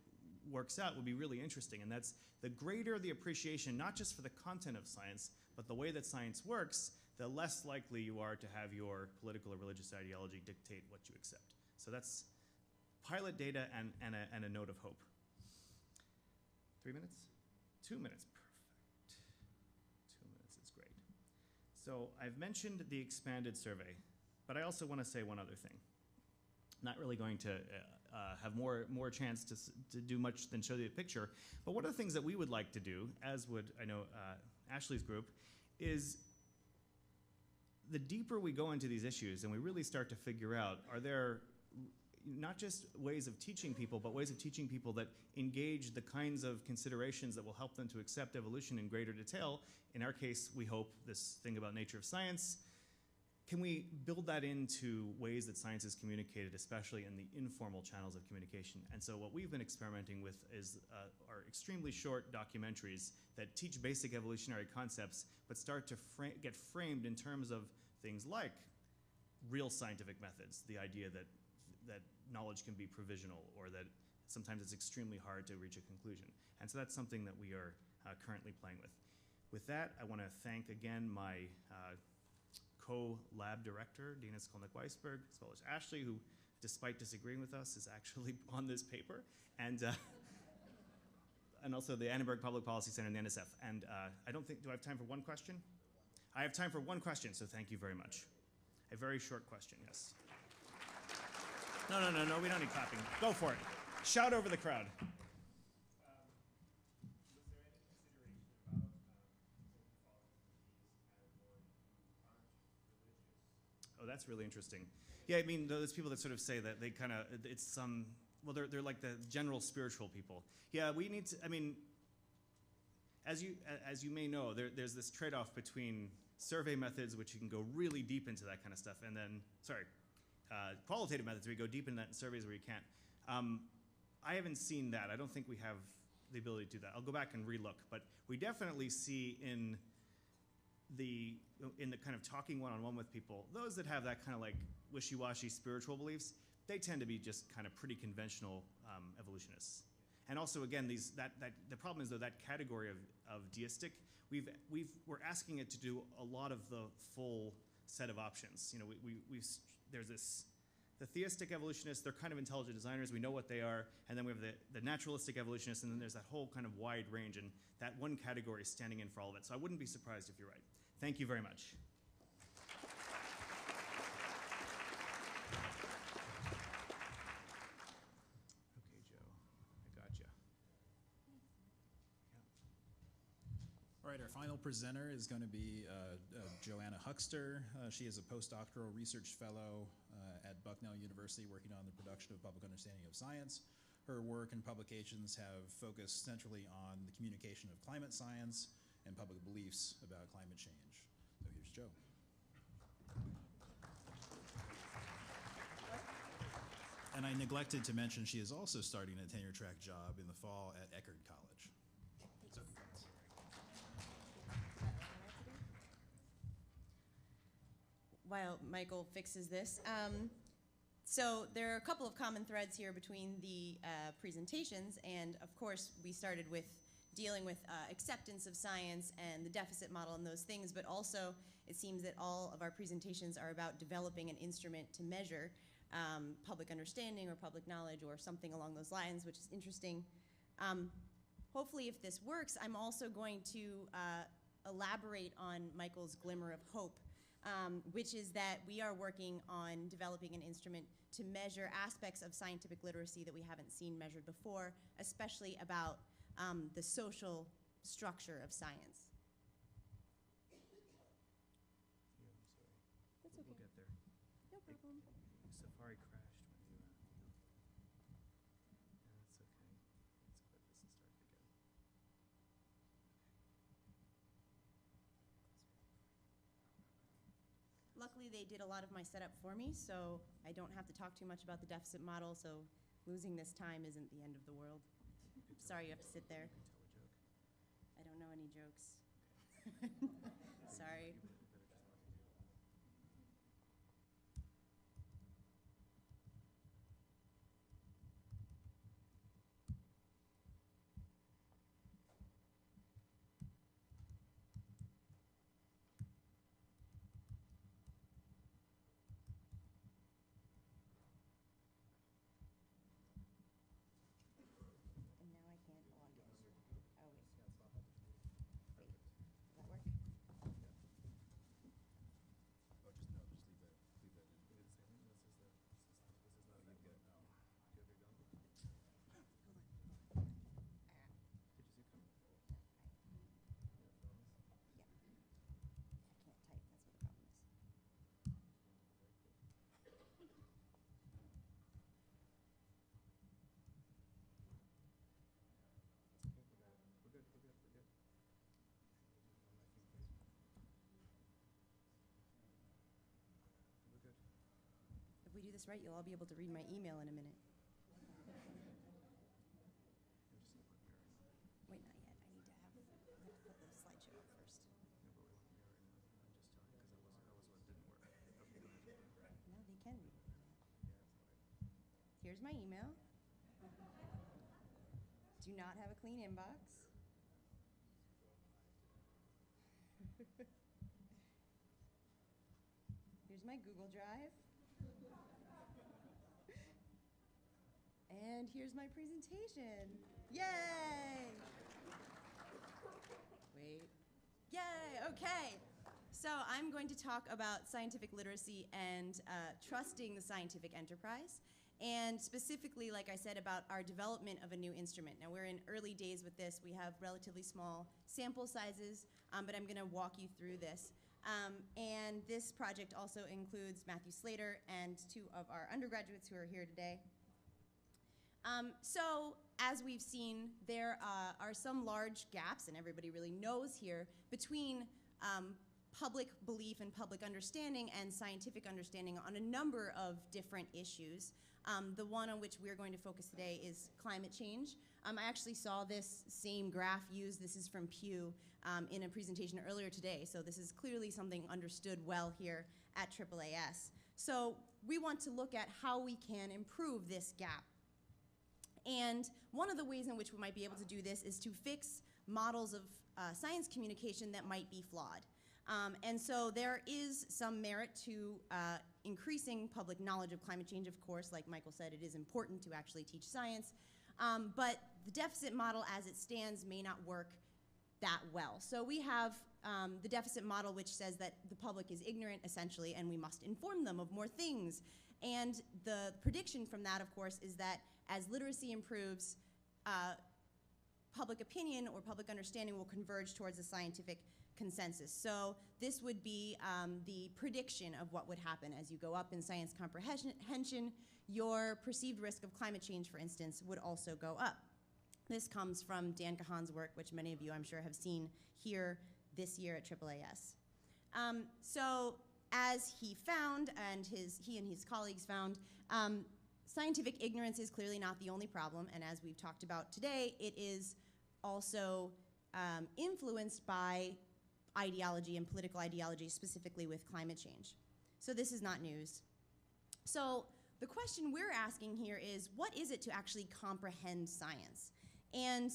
works out, would be really interesting, and that's the greater the appreciation, not just for the content of science, but the way that science works, the less likely you are to have your political or religious ideology dictate what you accept. So that's pilot data and a note of hope. 3 minutes? 2 minutes, perfect. 2 minutes is great. So I've mentioned the expanded survey, but I also want to say one other thing. Not really going to have more chance to do much than show you a picture, but one of the things that we would like to do, as would, I know, Ashley's group, is the deeper we go into these issues and we really start to figure out, are there not just ways of teaching people, but ways of teaching people that engage the kinds of considerations that will help them to accept evolution in greater detail. In our case, we hope this thing about nature of science. Can we build that into ways that science is communicated, especially in the informal channels of communication? And so what we've been experimenting with is our extremely short documentaries that teach basic evolutionary concepts, but start to get framed in terms of things like real scientific methods, the idea that knowledge can be provisional, or that sometimes it's extremely hard to reach a conclusion. And so that's something that we are currently playing with. With that, I want to thank again my co-lab director, Dina Skolnick-Weisberg, as well as Ashley, who, despite disagreeing with us, is actually on this paper, and also the Annenberg Public Policy Center and the NSF. And I don't think, do I have time for one question? I have time for one question, so thank you very much. A very short question, yes. No, we don't need clapping. Go for it. Shout over the crowd. That's really interesting. Yeah, I mean, those people that sort of say that they kind of, it's some, well, they're like the general spiritual people. Yeah, we need to, I mean, as you may know, there's this trade-off between survey methods, which you can go really deep into that kind of stuff, and then, qualitative methods where you go deep into that, and surveys where you can't. I haven't seen that. I don't think we have the ability to do that. I'll go back and relook, but we definitely see in the kind of talking one-on-one with people, those that have that kind of like wishy-washy spiritual beliefs, they tend to be just kind of pretty conventional evolutionists. And also, again, the problem is, though, that category of deistic, we're asking it to do a lot of the full set of options. You know, there's the theistic evolutionists, they're kind of intelligent designers, we know what they are, and then we have the naturalistic evolutionists, and then there's that whole kind of wide range, and that one category is standing in for all of it. So I wouldn't be surprised if you're right. Thank you very much. Okay, Joe, I got you. All right, our final presenter is going to be Joanna Huckster. She is a postdoctoral research fellow at Bucknell University working on the production of public understanding of science. Her work and publications have focused centrally on the communication of climate science and public beliefs about climate change. So here's Joe. And I neglected to mention she is also starting a tenure track job in the fall at Eckerd College. So, while Michael fixes this. So there are a couple of common threads here between the presentations, and of course we started with dealing with acceptance of science and the deficit model and those things, but also it seems that all of our presentations are about developing an instrument to measure public understanding or public knowledge or something along those lines, which is interesting. Hopefully, if this works, I'm also going to elaborate on Michael's glimmer of hope, which is that we are working on developing an instrument to measure aspects of scientific literacy that we haven't seen measured before, especially about the social structure of science. Yeah, I'm sorry. That's okay. We'll get there. No problem. Safari crashed when you. Yeah, that's okay. Let's quit this and start it again. Luckily, they did a lot of my setup for me, so I don't have to talk too much about the deficit model, so losing this time isn't the end of the world. Sorry you have to sit there. You can tell a joke. I don't know any jokes. Sorry. And now I can't log in. Oh, wait. Wait, does that work? oh, just no, just leave that in. Wait a second. This is not You've got, Do you have your gun? Hold on. Did you see it come? I Did you see it? can't type, that's what the problem is. It's okay. We got it. We're good. We're good. We're good. We're good. If we do this right, you'll all be able to read my email in a minute. Wait, not yet. I need to have, I have to put the slideshow up first. No, they can read it. Here's my email. Do not have a clean inbox. Here's my Google Drive. And here's my presentation. Yay! Wait. Yay, okay. So I'm going to talk about scientific literacy and trusting the scientific enterprise. And specifically, like I said, about our development of a new instrument. Now, we're in early days with this. We have relatively small sample sizes, but I'm going to walk you through this. And this project also includes Matthew Slater and 2 of our undergraduates who are here today. So as we've seen, there are some large gaps, and everybody really knows here, between public belief and public understanding and scientific understanding on a number of different issues. The one on which we're going to focus today is climate change. I actually saw this same graph used, this is from Pew, in a presentation earlier today, so this is clearly something understood well here at AAAS. So we want to look at how we can improve this gap. And one of the ways in which we might be able to do this is to fix models of science communication that might be flawed. And so there is some merit to increasing public knowledge of climate change, of course. Like Michael said, it is important to actually teach science. But the deficit model as it stands may not work that well. So we have the deficit model, which says that the public is ignorant, essentially, and we must inform them of more things. And the prediction from that, of course, is that as literacy improves, public opinion or public understanding will converge towards a scientific consensus. So this would be the prediction of what would happen as you go up in science comprehension. Your perceived risk of climate change, for instance, would also go up. This comes from Dan Kahan's work, which many of you, I'm sure, have seen here this year at AAAS. So as he found, and he and his colleagues found, scientific ignorance is clearly not the only problem, and as we've talked about today, it is also influenced by ideology and political ideology, specifically with climate change. So this is not news. So the question we're asking here is, what is it to actually comprehend science? And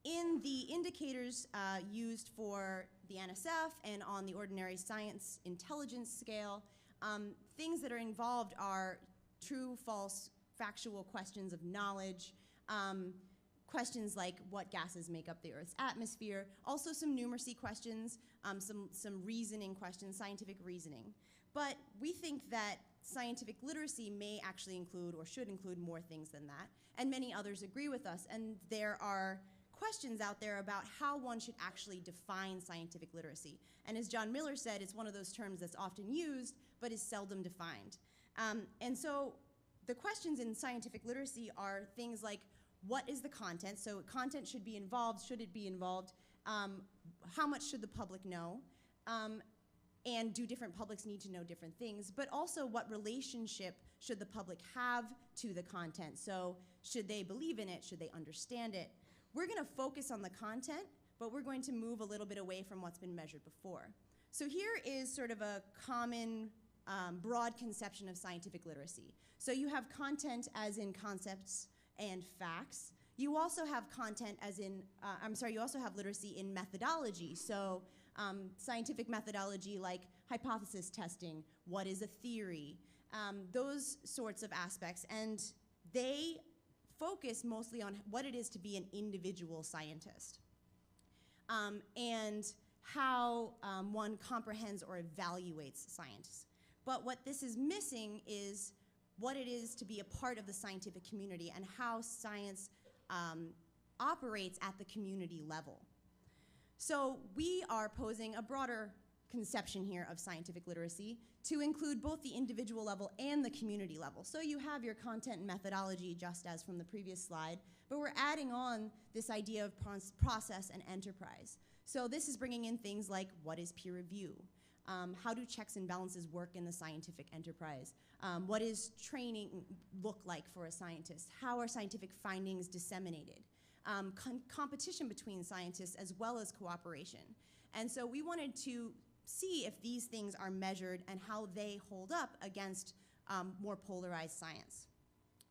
in the indicators used for the NSF and on the ordinary science intelligence scale, things that are involved are true, false, factual questions of knowledge, questions like what gases make up the Earth's atmosphere, also some numeracy questions, some reasoning questions, scientific reasoning. But we think that scientific literacy may actually include or should include more things than that, and many others agree with us, and there are questions out there about how one should actually define scientific literacy. And as John Miller said, it's one of those terms that's often used, but is seldom defined. And so the questions in scientific literacy are things like, what is the content? So content should be involved, should it be involved? How much should the public know? And do different publics need to know different things? But also, what relationship should the public have to the content? So should they believe in it? Should they understand it? We're going to focus on the content, but we're going to move a little bit away from what's been measured before. So here is sort of a common broad conception of scientific literacy. So you have content as in concepts and facts. You also have content as in, you also have literacy in methodology. So scientific methodology like hypothesis testing, what is a theory, those sorts of aspects. And they focus mostly on what it is to be an individual scientist and how one comprehends or evaluates science. But what this is missing is what it is to be a part of the scientific community and how science operates at the community level. So we are posing a broader conception here of scientific literacy to include both the individual level and the community level. So you have your content and methodology just as from the previous slide, but we're adding on this idea of process and enterprise. So this is bringing in things like, what is peer review? How do checks and balances work in the scientific enterprise? What does training look like for a scientist? How are scientific findings disseminated? Competition between scientists as well as cooperation. And so we wanted to see if these things are measured and how they hold up against more polarized science.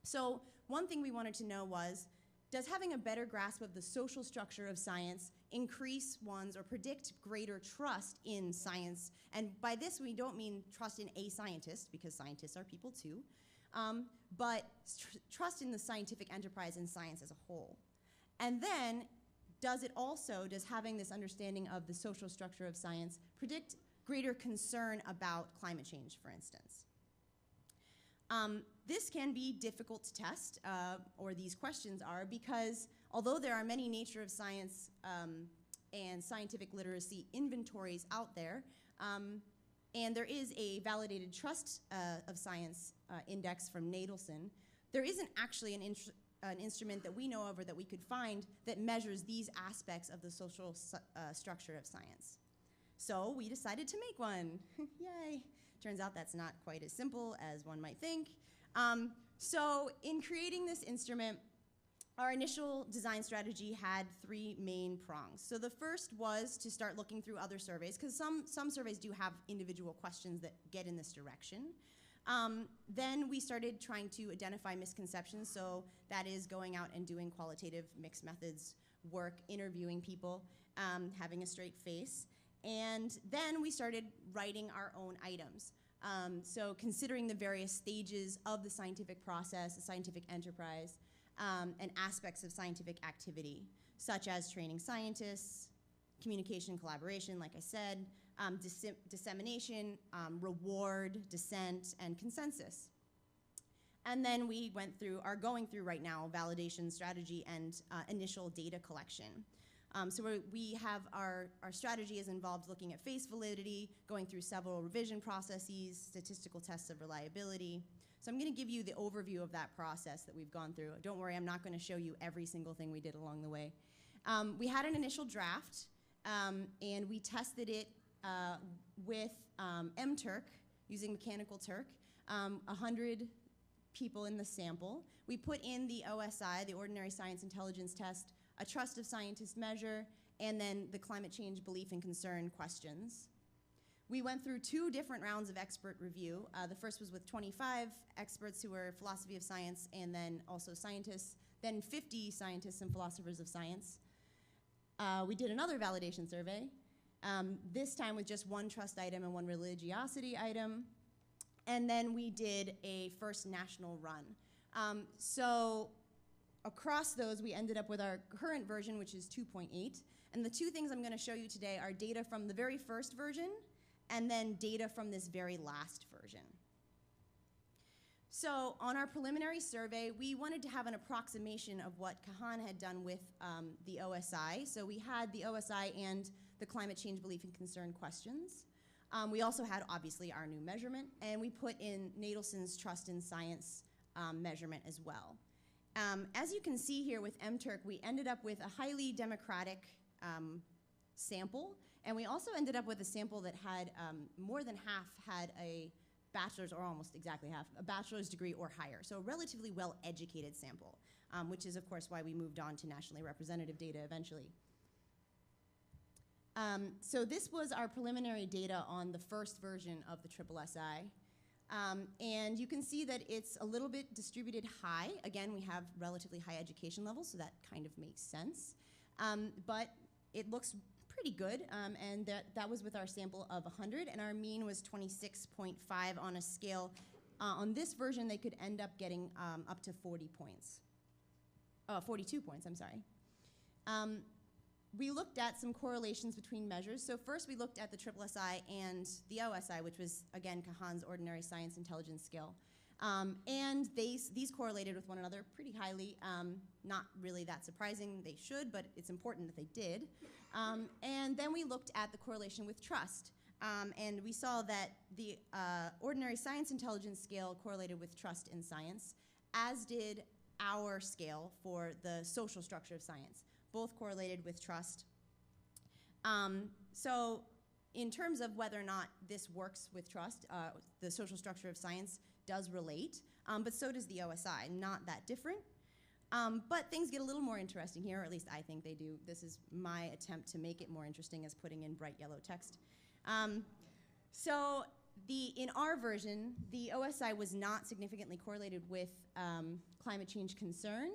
So one thing we wanted to know was, does having a better grasp of the social structure of science increase one's or predict greater trust in science? And by this, we don't mean trust in a scientist, because scientists are people too, but trust in the scientific enterprise and science as a whole. And then, does having this understanding of the social structure of science predict greater concern about climate change, for instance? This can be difficult to test, or these questions are, because although there are many nature of science and scientific literacy inventories out there, And there is a validated trust of science index from Nadelson. There isn't actually an instrument that we know of or that we could find that measures these aspects of the social structure of science. So we decided to make one. Yay. Turns out that's not quite as simple as one might think. So in creating this instrument, our initial design strategy had 3 main prongs. So the first was to start looking through other surveys, because some surveys do have individual questions that get in this direction. Then we started trying to identify misconceptions, so that is going out and doing qualitative mixed methods work, interviewing people, having a straight face. And then we started writing our own items. So considering the various stages of the scientific process, the scientific enterprise, and aspects of scientific activity, such as training scientists, communication and collaboration, like I said, dissemination, reward, dissent, and consensus. And then we are going through right now validation strategy and initial data collection. So we have our strategy is involved looking at face validity, going through several revision processes, statistical tests of reliability. So I'm going to give you the overview of that process that we've gone through. Don't worry, I'm not going to show you every single thing we did along the way. We had an initial draft, and we tested it with MTurk, using Mechanical Turk, 100 people in the sample. We put in the OSI, the Ordinary Science Intelligence Test, a Trust of Scientists measure, and then the climate change belief and concern questions. We went through 2 different rounds of expert review. The first was with 25 experts who were philosophy of science and then also scientists, then 50 scientists and philosophers of science. We did another validation survey, this time with just 1 trust item and 1 religiosity item. And then we did a first national run. So across those, we ended up with our current version, which is 2.8. And the 2 things I'm going to show you today are data from the very first version and then data from this very last version. So on our preliminary survey, we wanted to have an approximation of what Kahan had done with the OSI. So we had the OSI and the climate change belief and concern questions. We also had, obviously, our new measurement, and we put in Nadelson's trust in science measurement as well. As you can see here with MTurk, we ended up with a highly democratic sample, and we also ended up with a sample that had more than half had a bachelor's, or almost exactly half, a bachelor's degree or higher. So a relatively well-educated sample, which is, of course, why we moved on to nationally representative data eventually. So this was our preliminary data on the first version of the SSSI. And you can see that it's a little bit distributed high. Again, we have relatively high education levels, so that kind of makes sense. But it looks pretty good, and that was with our sample of 100, and our mean was 26.5 on a scale. On this version, they could end up getting up to 40 points. 42 points, I'm sorry. We looked at some correlations between measures. So first we looked at the SSSI and the OSI, which was, again, Kahan's Ordinary Science Intelligence Scale. And these correlated with one another pretty highly. Not really that surprising, they should, but it's important that they did. And then we looked at the correlation with trust. And we saw that the Ordinary Science Intelligence Scale correlated with trust in science, as did our scale for the social structure of science. Both correlated with trust. So in terms of whether or not this works with trust, the social structure of science does relate, but so does the OSI, not that different. But things get a little more interesting here, or at least I think they do. This is my attempt to make it more interesting as putting in bright yellow text. So in our version, the OSI was not significantly correlated with climate change concern,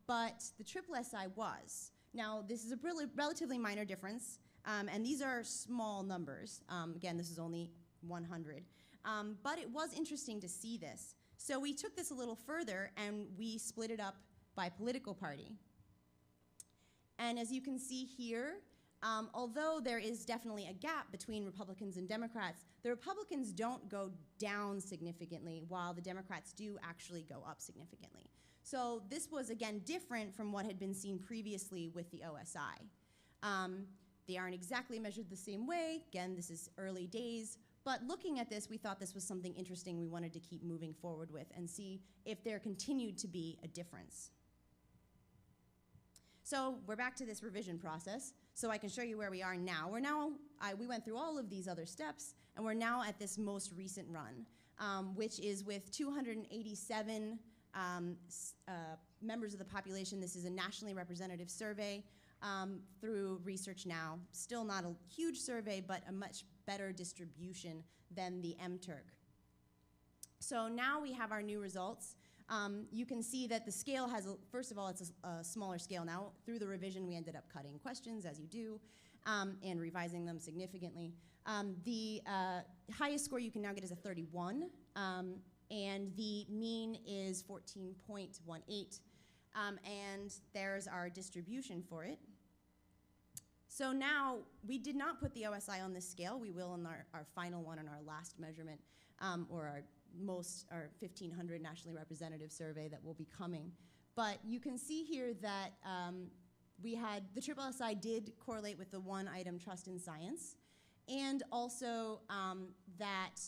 but the SSSI was. Now, this is a relatively minor difference, and these are small numbers. Again, this is only 100. But it was interesting to see this. So we took this a little further, and we split it up by political party. And as you can see here, although there is definitely a gap between Republicans and Democrats, the Republicans don't go down significantly, while the Democrats do actually go up significantly. So this was, again, different from what had been seen previously with the OSI. They aren't exactly measured the same way. Again, this is early days. But looking at this, we thought this was something interesting we wanted to keep moving forward with and see if there continued to be a difference. So we're back to this revision process, so I can show you where we are now. We went through all of these other steps, and we're now at this most recent run, which is with 287 members of the population. This is a nationally representative survey through Research Now. Still not a huge survey, but a much better distribution than the MTurk. So now we have our new results. You can see that the scale has, first of all, it's a smaller scale now. Through the revision, we ended up cutting questions, as you do, and revising them significantly. The highest score you can now get is a 31, and the mean is 14.18, and there's our distribution for it. So now, we did not put the OSI on this scale. We will in our final one in our last measurement, or our 1,500 nationally representative survey that will be coming. But you can see here that the SSSI did correlate with the one item, trust in science, and also that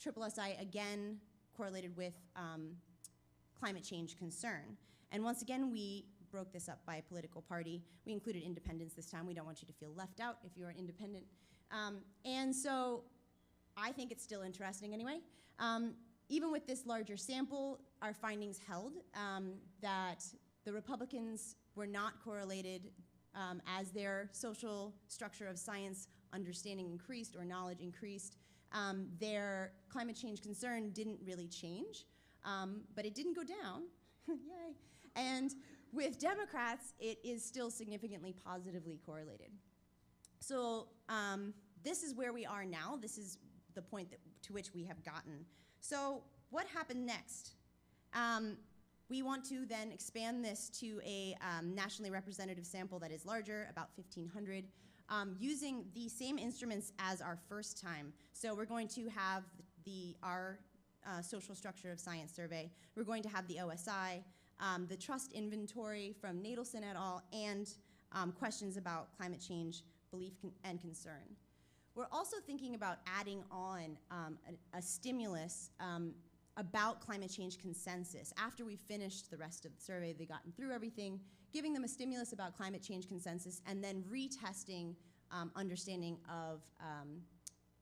SSSI again correlated with climate change concern. And once again, we broke this up by political party. We included independents this time. We don't want you to feel left out if you're an independent. And so I think it's still interesting anyway. Even with this larger sample, our findings held that the Republicans were not correlated as their social structure of science understanding increased or knowledge increased. Their climate change concern didn't really change, but it didn't go down. Yay. And with Democrats, it is still significantly positively correlated. So this is where we are now. This is the point to which we have gotten. So what happened next? We want to then expand this to a nationally representative sample that is larger, about 1,500, using the same instruments as our first time. So we're going to have our social structure of science survey. We're going to have the OSI, the trust inventory from Nadelson et al., and questions about climate change, belief and concern. We're also thinking about adding on a stimulus about climate change consensus. After we finished the rest of the survey, they've gotten through everything, giving them a stimulus about climate change consensus, and then retesting understanding of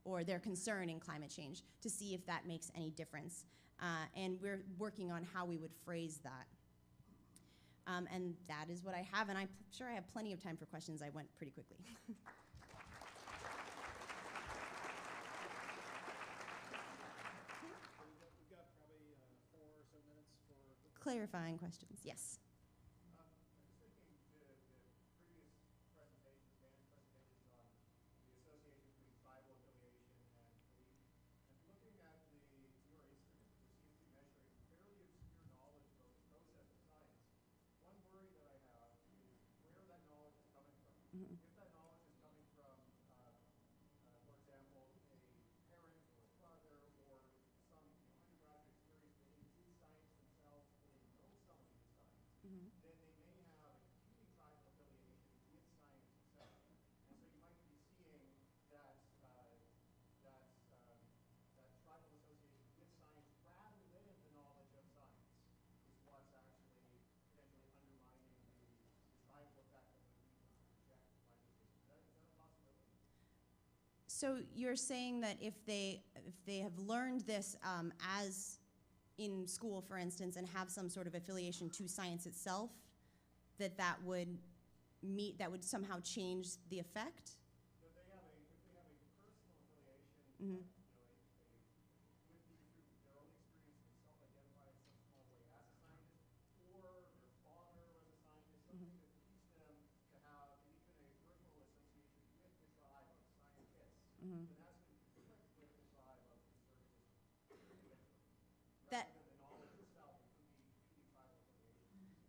or their concern in climate change to see if that makes any difference. And we're working on how we would phrase that. And that is what I have, and I'm sure I have plenty of time for questions. I went pretty quickly. Clarifying questions, yes. I'm just thinking the previous presentations, Dan's presentations on the association between tribal affiliation and belief, and looking at your instrument, which seems to be measuring fairly obscure knowledge about the process of science, one worry that I have is where that knowledge is coming from. Mm-hmm. If that knowledge is coming from, for example, a parent or a brother or some undergraduate experience within science themselves, Mm-hmm. then they may have a competing tribal affiliation with science itself. And so you might be seeing that tribal association with science rather than the knowledge of science is what's actually potentially undermining the tribal effect that would lead them to reject climate change. Is that a possibility? So you're saying that if they have learned this as in school, for instance, and have some sort of affiliation to science itself, that would somehow change the effect? So if they have a personal affiliation, Mm-hmm. would be through their own experience and self-identify in some small way as a scientist, or their father was a scientist, something that leads them to have even a peripheral association with the tribe of scientists, Mm-hmm. then that's going to conflict with the tribe of conservatism. That- Rather than the knowledge itself, it could be competing tribal affiliation.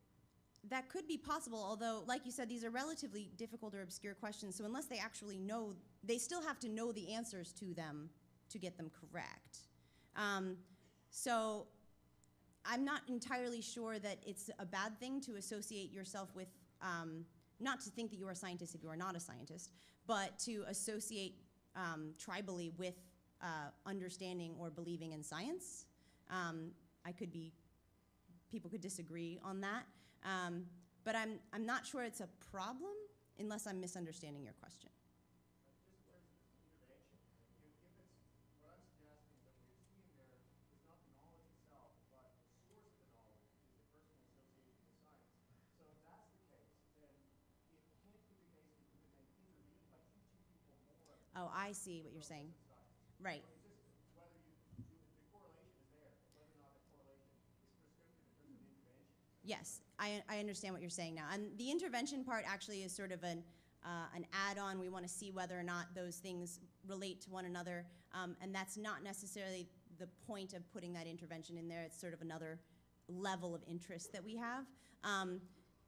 That could be possible, although, like you said, these are relatively difficult or obscure questions, so unless they actually know, they still have to know the answers to them to get them correct. So I'm not entirely sure that it's a bad thing to associate yourself with not to think that you are a scientist if you are not a scientist, but to associate tribally with understanding or believing in science. People could disagree on that, but I'm not sure it's a problem unless I'm misunderstanding your question. Oh, I see what you're saying. Right. Yes, I understand what you're saying now. And the intervention part actually is sort of an add-on. We want to see whether or not those things relate to one another. And that's not necessarily the point of putting that intervention in there. It's sort of another level of interest that we have.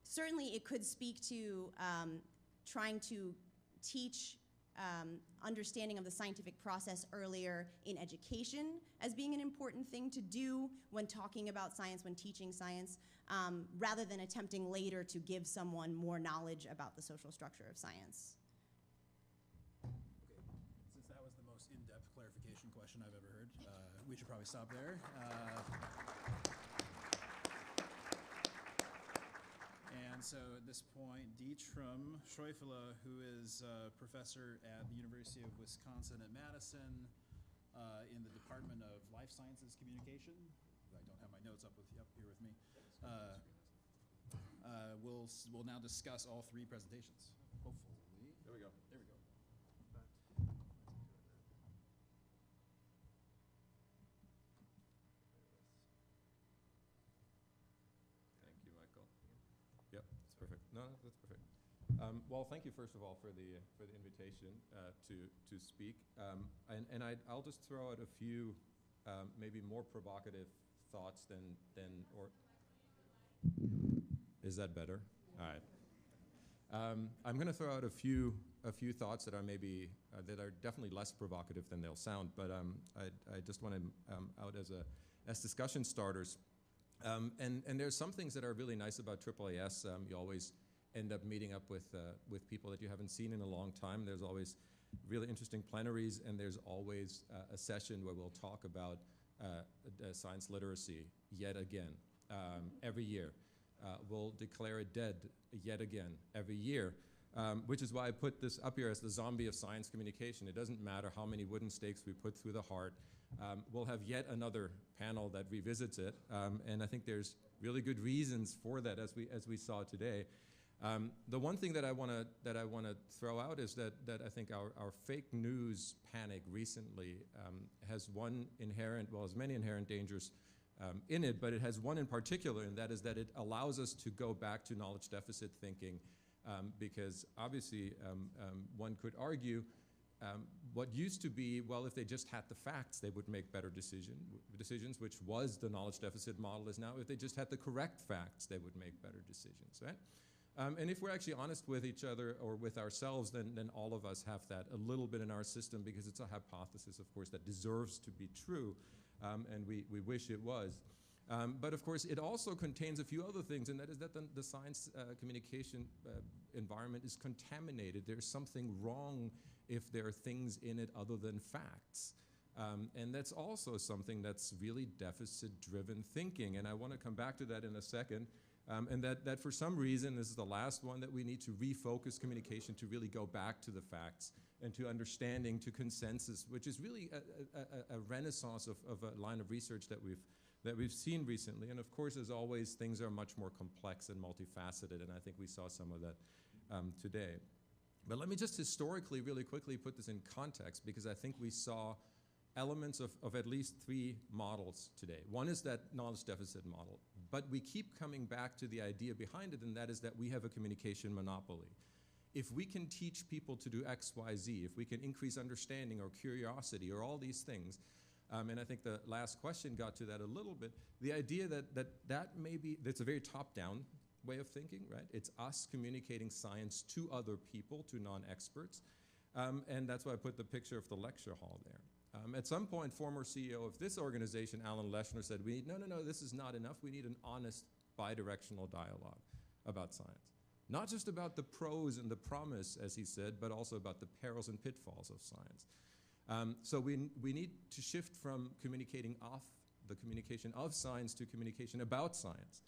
Certainly, it could speak to trying to teach understanding of the scientific process earlier in education as being an important thing to do when talking about science, when teaching science, rather than attempting later to give someone more knowledge about the social structure of science. Okay, since that was the most in-depth clarification question I've ever heard, we should probably stop there. And so at this point, Dietram Schäufele, who is a professor at the University of Wisconsin at Madison in the Department of Life Sciences Communication. I don't have my notes up here with me. We'll now discuss all three presentations. Hopefully. There we go. There we go. Thank you, Michael. Yep, that's perfect. No, that's perfect. Well, thank you first of all for the invitation to speak. I'll just throw out a few maybe more provocative thoughts than or. Is that better? All right. I'm going to throw out a few thoughts that are maybe that are definitely less provocative than they'll sound, but I just want to out as discussion starters. And there's some things that are really nice about AAAS. You always end up meeting up with people that you haven't seen in a long time. There's always really interesting plenaries, and there's always a session where we'll talk about science literacy yet again every year. We'll declare it dead yet again every year, which is why I put this up here as the zombie of science communication. It doesn't matter how many wooden stakes we put through the heart. We'll have yet another panel that revisits it, and I think there's really good reasons for that, as we saw today. The one thing that I want to throw out is that I think our fake news panic recently has one inherent, well, has many inherent dangers in it, but it has one in particular, and that is that it allows us to go back to knowledge deficit thinking, because obviously one could argue what used to be, well, if they just had the facts, they would make better decisions, which was the knowledge deficit model, is now if they just had the correct facts, they would make better decisions, right? And if we're actually honest with each other or with ourselves, then all of us have that a little bit in our system, because it's a hypothesis, of course, that deserves to be true, and we wish it was. But of course, it also contains a few other things, and that is that the science communication environment is contaminated. There's something wrong if there are things in it other than facts. And that's also something that's really deficit-driven thinking, and I want to come back to that in a second. And that for some reason, this is the last one, that we need to refocus communication to really go back to the facts and to understanding, to consensus, which is really a renaissance of a line of research that we've seen recently. And of course, as always, things are much more complex and multifaceted, and I think we saw some of that today. But let me just historically, really quickly put this in context, because I think we saw elements of at least three models today. One is that knowledge deficit model, but we keep coming back to the idea behind it, and that is that we have a communication monopoly. If we can teach people to do X, Y, Z, if we can increase understanding or curiosity or all these things, and I think the last question got to that a little bit, the idea that maybe, that's a very top-down way of thinking, right? It's us communicating science to other people, to non-experts, and that's why I put the picture of the lecture hall there. At some point, former CEO of this organization, Alan Leshner, said, no, this is not enough. We need an honest, bidirectional dialogue about science. Not just about the pros and the promise, as he said, but also about the perils and pitfalls of science. So we need to shift from communicating off the communication of science to communication about science.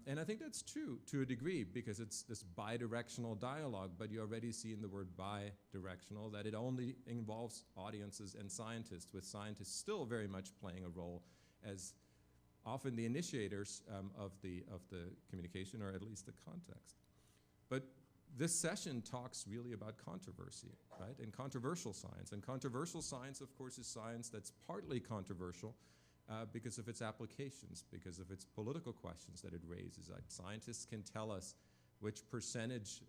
And I think that's true to a degree because it's this bidirectional dialogue, but you already see in the word bidirectional that it only involves audiences and scientists, with scientists still very much playing a role as often the initiators of the communication, or at least the context. But this session talks really about controversy, right? And controversial science. And controversial science, of course, is science that's partly controversial because of its applications, because of its political questions that it raises. Like scientists can tell us which percentage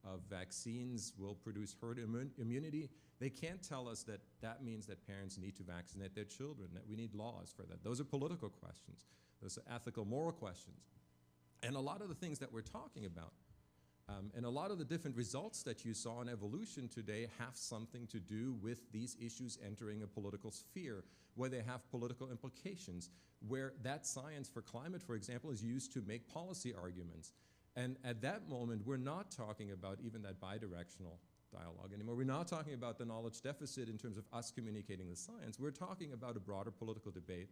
of vaccines will produce herd immunity. They can't tell us that that means that parents need to vaccinate their children, that we need laws for that. Those are political questions. Those are ethical, moral questions. And a lot of the things that we're talking about, and a lot of the different results that you saw in evolution today have something to do with these issues entering a political sphere, where they have political implications, where that science for climate, for example, is used to make policy arguments. And at that moment, we're not talking about even that bidirectional dialogue anymore. We're not talking about the knowledge deficit in terms of us communicating the science. We're talking about a broader political debate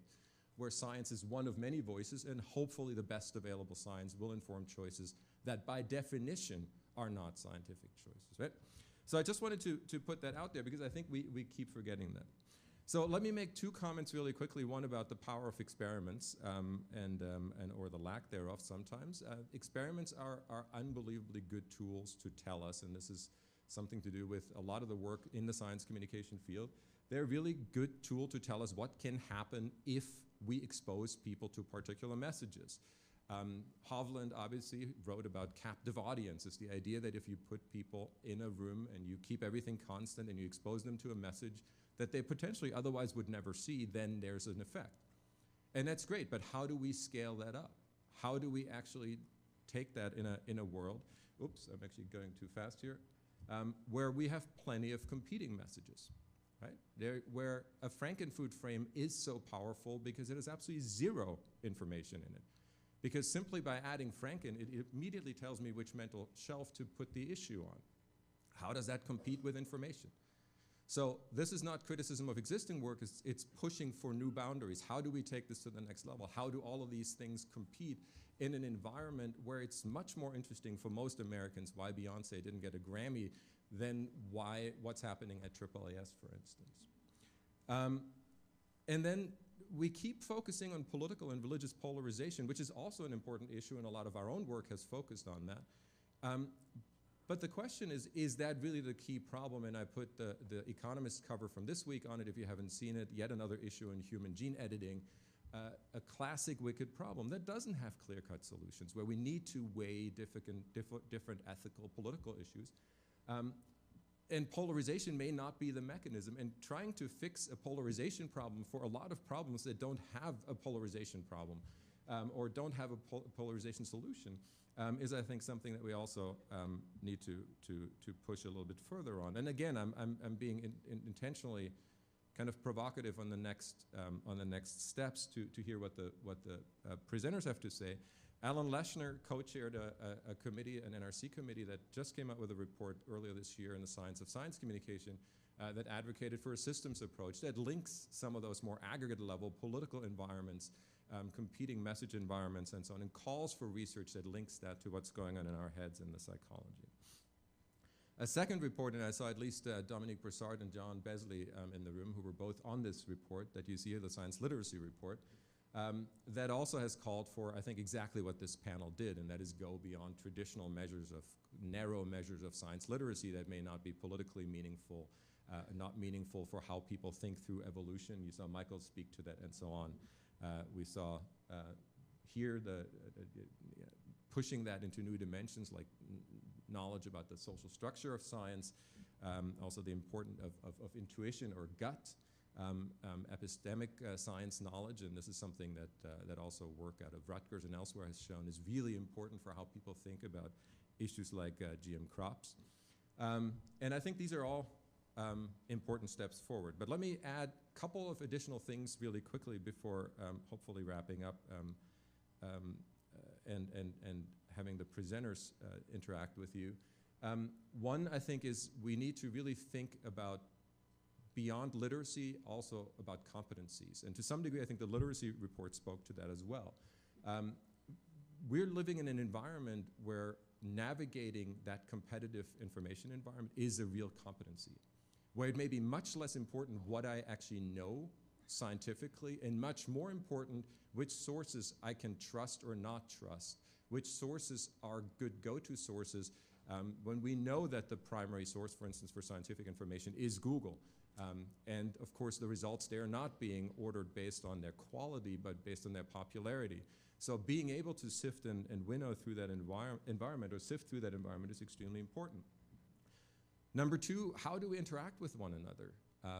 where science is one of many voices, and hopefully the best available science will inform choices that by definition are not scientific choices, right? So I just wanted to put that out there because I think we keep forgetting that. So let me make two comments really quickly, one about the power of experiments or the lack thereof sometimes. Experiments are unbelievably good tools to tell us, and this is something to do with a lot of the work in the science communication field. They're a really good tool to tell us what can happen if we expose people to particular messages. Hovland obviously wrote about captive audiences, the idea that if you put people in a room and you keep everything constant and you expose them to a message that they potentially otherwise would never see, then there's an effect. And that's great, but how do we scale that up? How do we actually take that in a world, oops, I'm actually going too fast here, where we have plenty of competing messages, right? Where a Frankenfood frame is so powerful because it has absolutely zero information in it. Because simply by adding Franken, it immediately tells me which mental shelf to put the issue on. How does that compete with information? So this is not criticism of existing work, it's pushing for new boundaries. How do we take this to the next level? How do all of these things compete in an environment where it's much more interesting for most Americans why Beyonce didn't get a Grammy than what's happening at AAAS, for instance. And then we keep focusing on political and religious polarization, which is also an important issue, and a lot of our own work has focused on that. But the question is that really the key problem? And I put the Economist cover from this week on it if you haven't seen it, yet another issue in human gene editing, a classic wicked problem that doesn't have clear-cut solutions, where we need to weigh different ethical, political issues. And polarization may not be the mechanism. And trying to fix a polarization problem for a lot of problems that don't have a polarization problem or don't have a polarization solution is, I think, something that we also need to push a little bit further on. And again, I'm being intentionally kind of provocative on the next steps to hear what the presenters have to say. Alan Leshner co-chaired a committee, an NRC committee, that just came out with a report earlier this year in the Science of Science Communication that advocated for a systems approach that links some of those more aggregate level political environments, competing message environments and so on, and calls for research that links that to what's going on in our heads and the psychology. A second report, and I saw at least Dominique Broussard and John Besley in the room, who were both on this report that you see here, the Science Literacy Report, that also has called for, I think, exactly what this panel did, and that is go beyond traditional narrow measures of science literacy that may not be politically meaningful, not meaningful for how people think through evolution. You saw Michael speak to that and so on. We saw here pushing that into new dimensions like knowledge about the social structure of science, also the importance of intuition or gut, epistemic science knowledge, and this is something that also work out of Rutgers and elsewhere has shown is really important for how people think about issues like GM crops. And I think these are all important steps forward. But let me add a couple of additional things really quickly before hopefully wrapping up and having the presenters interact with you. One, I think, is we need to really think about beyond literacy, also about competencies. And to some degree, I think the literacy report spoke to that as well. We're living in an environment where navigating that competitive information environment is a real competency, where it may be much less important what I actually know scientifically, and much more important which sources I can trust or not trust, which sources are good go-to sources when we know that the primary source, for instance, for scientific information is Google. And of course, the results there are not being ordered based on their quality, but based on their popularity. So being able to sift and winnow through that environment, or sift through that environment, is extremely important. Number two, how do we interact with one another?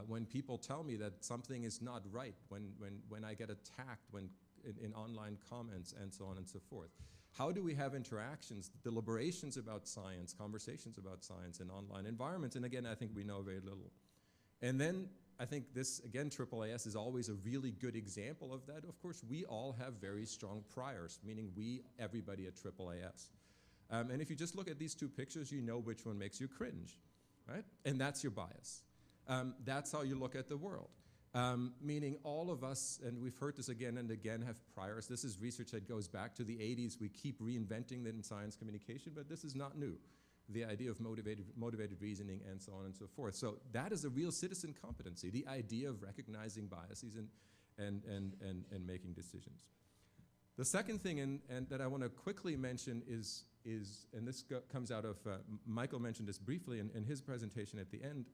When people tell me that something is not right, when I get attacked in online comments and so on and so forth. How do we have interactions, deliberations about science, conversations about science in online environments? And again, I think we know very little. And then I think this, again, AAAS is always a really good example of that. Of course, we all have very strong priors, meaning everybody at AAAS. And if you just look at these two pictures, you know which one makes you cringe, right? And that's your bias. That's how you look at the world. Meaning all of us, and we've heard this again and again, have priors. This is research that goes back to the 80s. We keep reinventing it in science communication, but this is not new. The idea of motivated reasoning and so on and so forth. So that is a real citizen competency, the idea of recognizing biases and making decisions. The second thing and that I want to quickly mention is and this comes out of, Michael mentioned this briefly in his presentation at the end,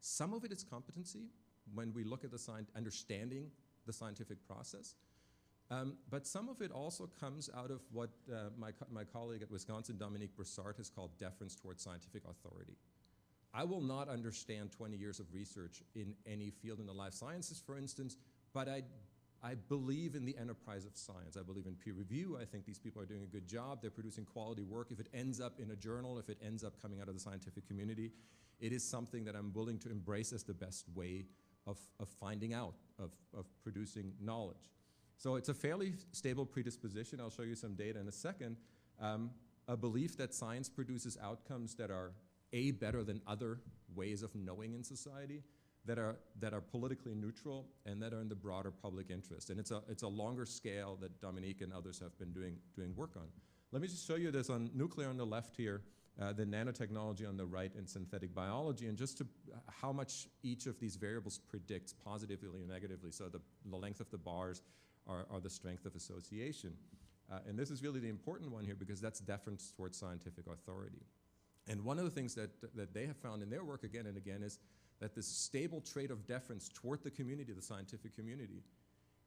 some of it is competency when we look at understanding the scientific process. But some of it also comes out of what my colleague at Wisconsin, Dominique Bressart, has called deference towards scientific authority. I will not understand 20 years of research in any field in the life sciences, for instance, but I believe in the enterprise of science. I believe in peer review. I think these people are doing a good job. They're producing quality work. If it ends up in a journal, if it ends up coming out of the scientific community, it is something that I'm willing to embrace as the best way of finding out, of producing knowledge. So it's a fairly stable predisposition. I'll show you some data in a second. A belief that science produces outcomes that are better than other ways of knowing in society, that are politically neutral, and that are in the broader public interest. And it's a longer scale that Dominique and others have been doing work on. Let me just show you this on nuclear on the left here, the nanotechnology on the right, and synthetic biology, and just how much each of these variables predicts positively and negatively. So the length of the bars are the strength of association. And this is really the important one here, because that's deference towards scientific authority. And one of the things that they have found in their work again and again is that this stable trait of deference toward the community, the scientific community,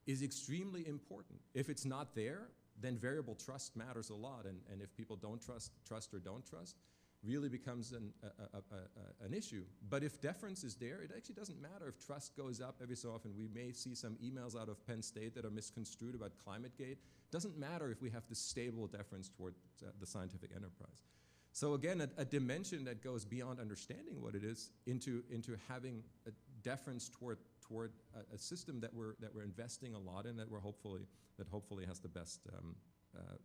is extremely important. If it's not there, then variable trust matters a lot. And if people don't trust or don't trust, really becomes an issue. But if deference is there, it actually doesn't matter if trust goes up every so often. We may see some emails out of Penn State that are misconstrued about ClimateGate. It doesn't matter if we have this stable deference toward the scientific enterprise. So again, a dimension that goes beyond understanding what it is into having a deference toward a system that we're investing a lot in, that hopefully has the best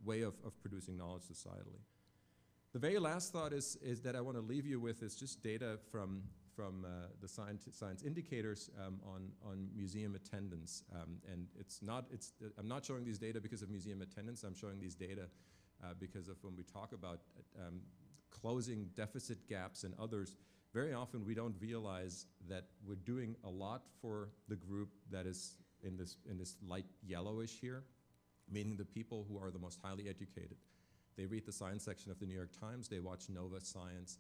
way of producing knowledge societally. The very last thought is that I want to leave you with is just data from the science indicators on museum attendance. And I'm not showing these data because of museum attendance. I'm showing these data because of when we talk about closing deficit gaps and others, very often we don't realize that we're doing a lot for the group that is in this light yellowish here, meaning the people who are the most highly educated. They read the science section of the New York Times, they watch Nova Science,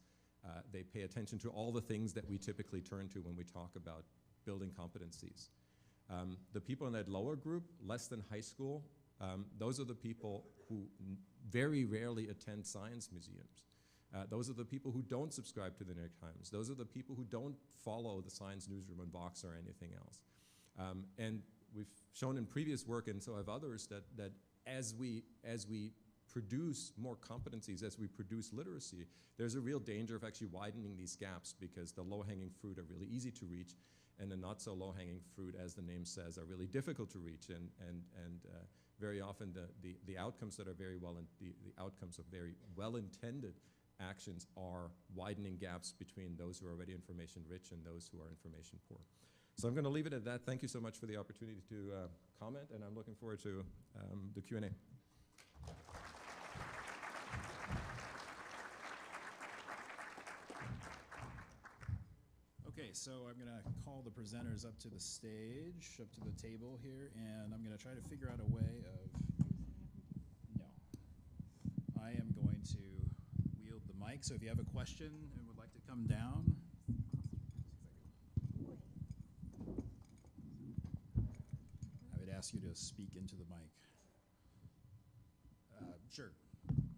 they pay attention to all the things that we typically turn to when we talk about building competencies. The people in that lower group, less than high school, those are the people who very rarely attend science museums. Those are the people who don't subscribe to the New York Times. Those are the people who don't follow the Science Newsroom on Vox or anything else. And we've shown in previous work, and so have others, that as we produce more competencies, as we produce literacy, there's a real danger of actually widening these gaps, because the low-hanging fruit are really easy to reach, and the not so low-hanging fruit, as the name says, are really difficult to reach. And very often the outcomes that are the outcomes of very well-intended actions are widening gaps between those who are already information rich and those who are information poor. So I'm going to leave it at that. Thank you so much for the opportunity to comment, and I'm looking forward to the Q&A. Okay, so I'm going to call the presenters up to the stage, up to the table here, and I'm going to try to figure out a way of, no. I am going to wield the mic, so if you have a question and would like to come down. I would ask you to speak into the mic. Sure.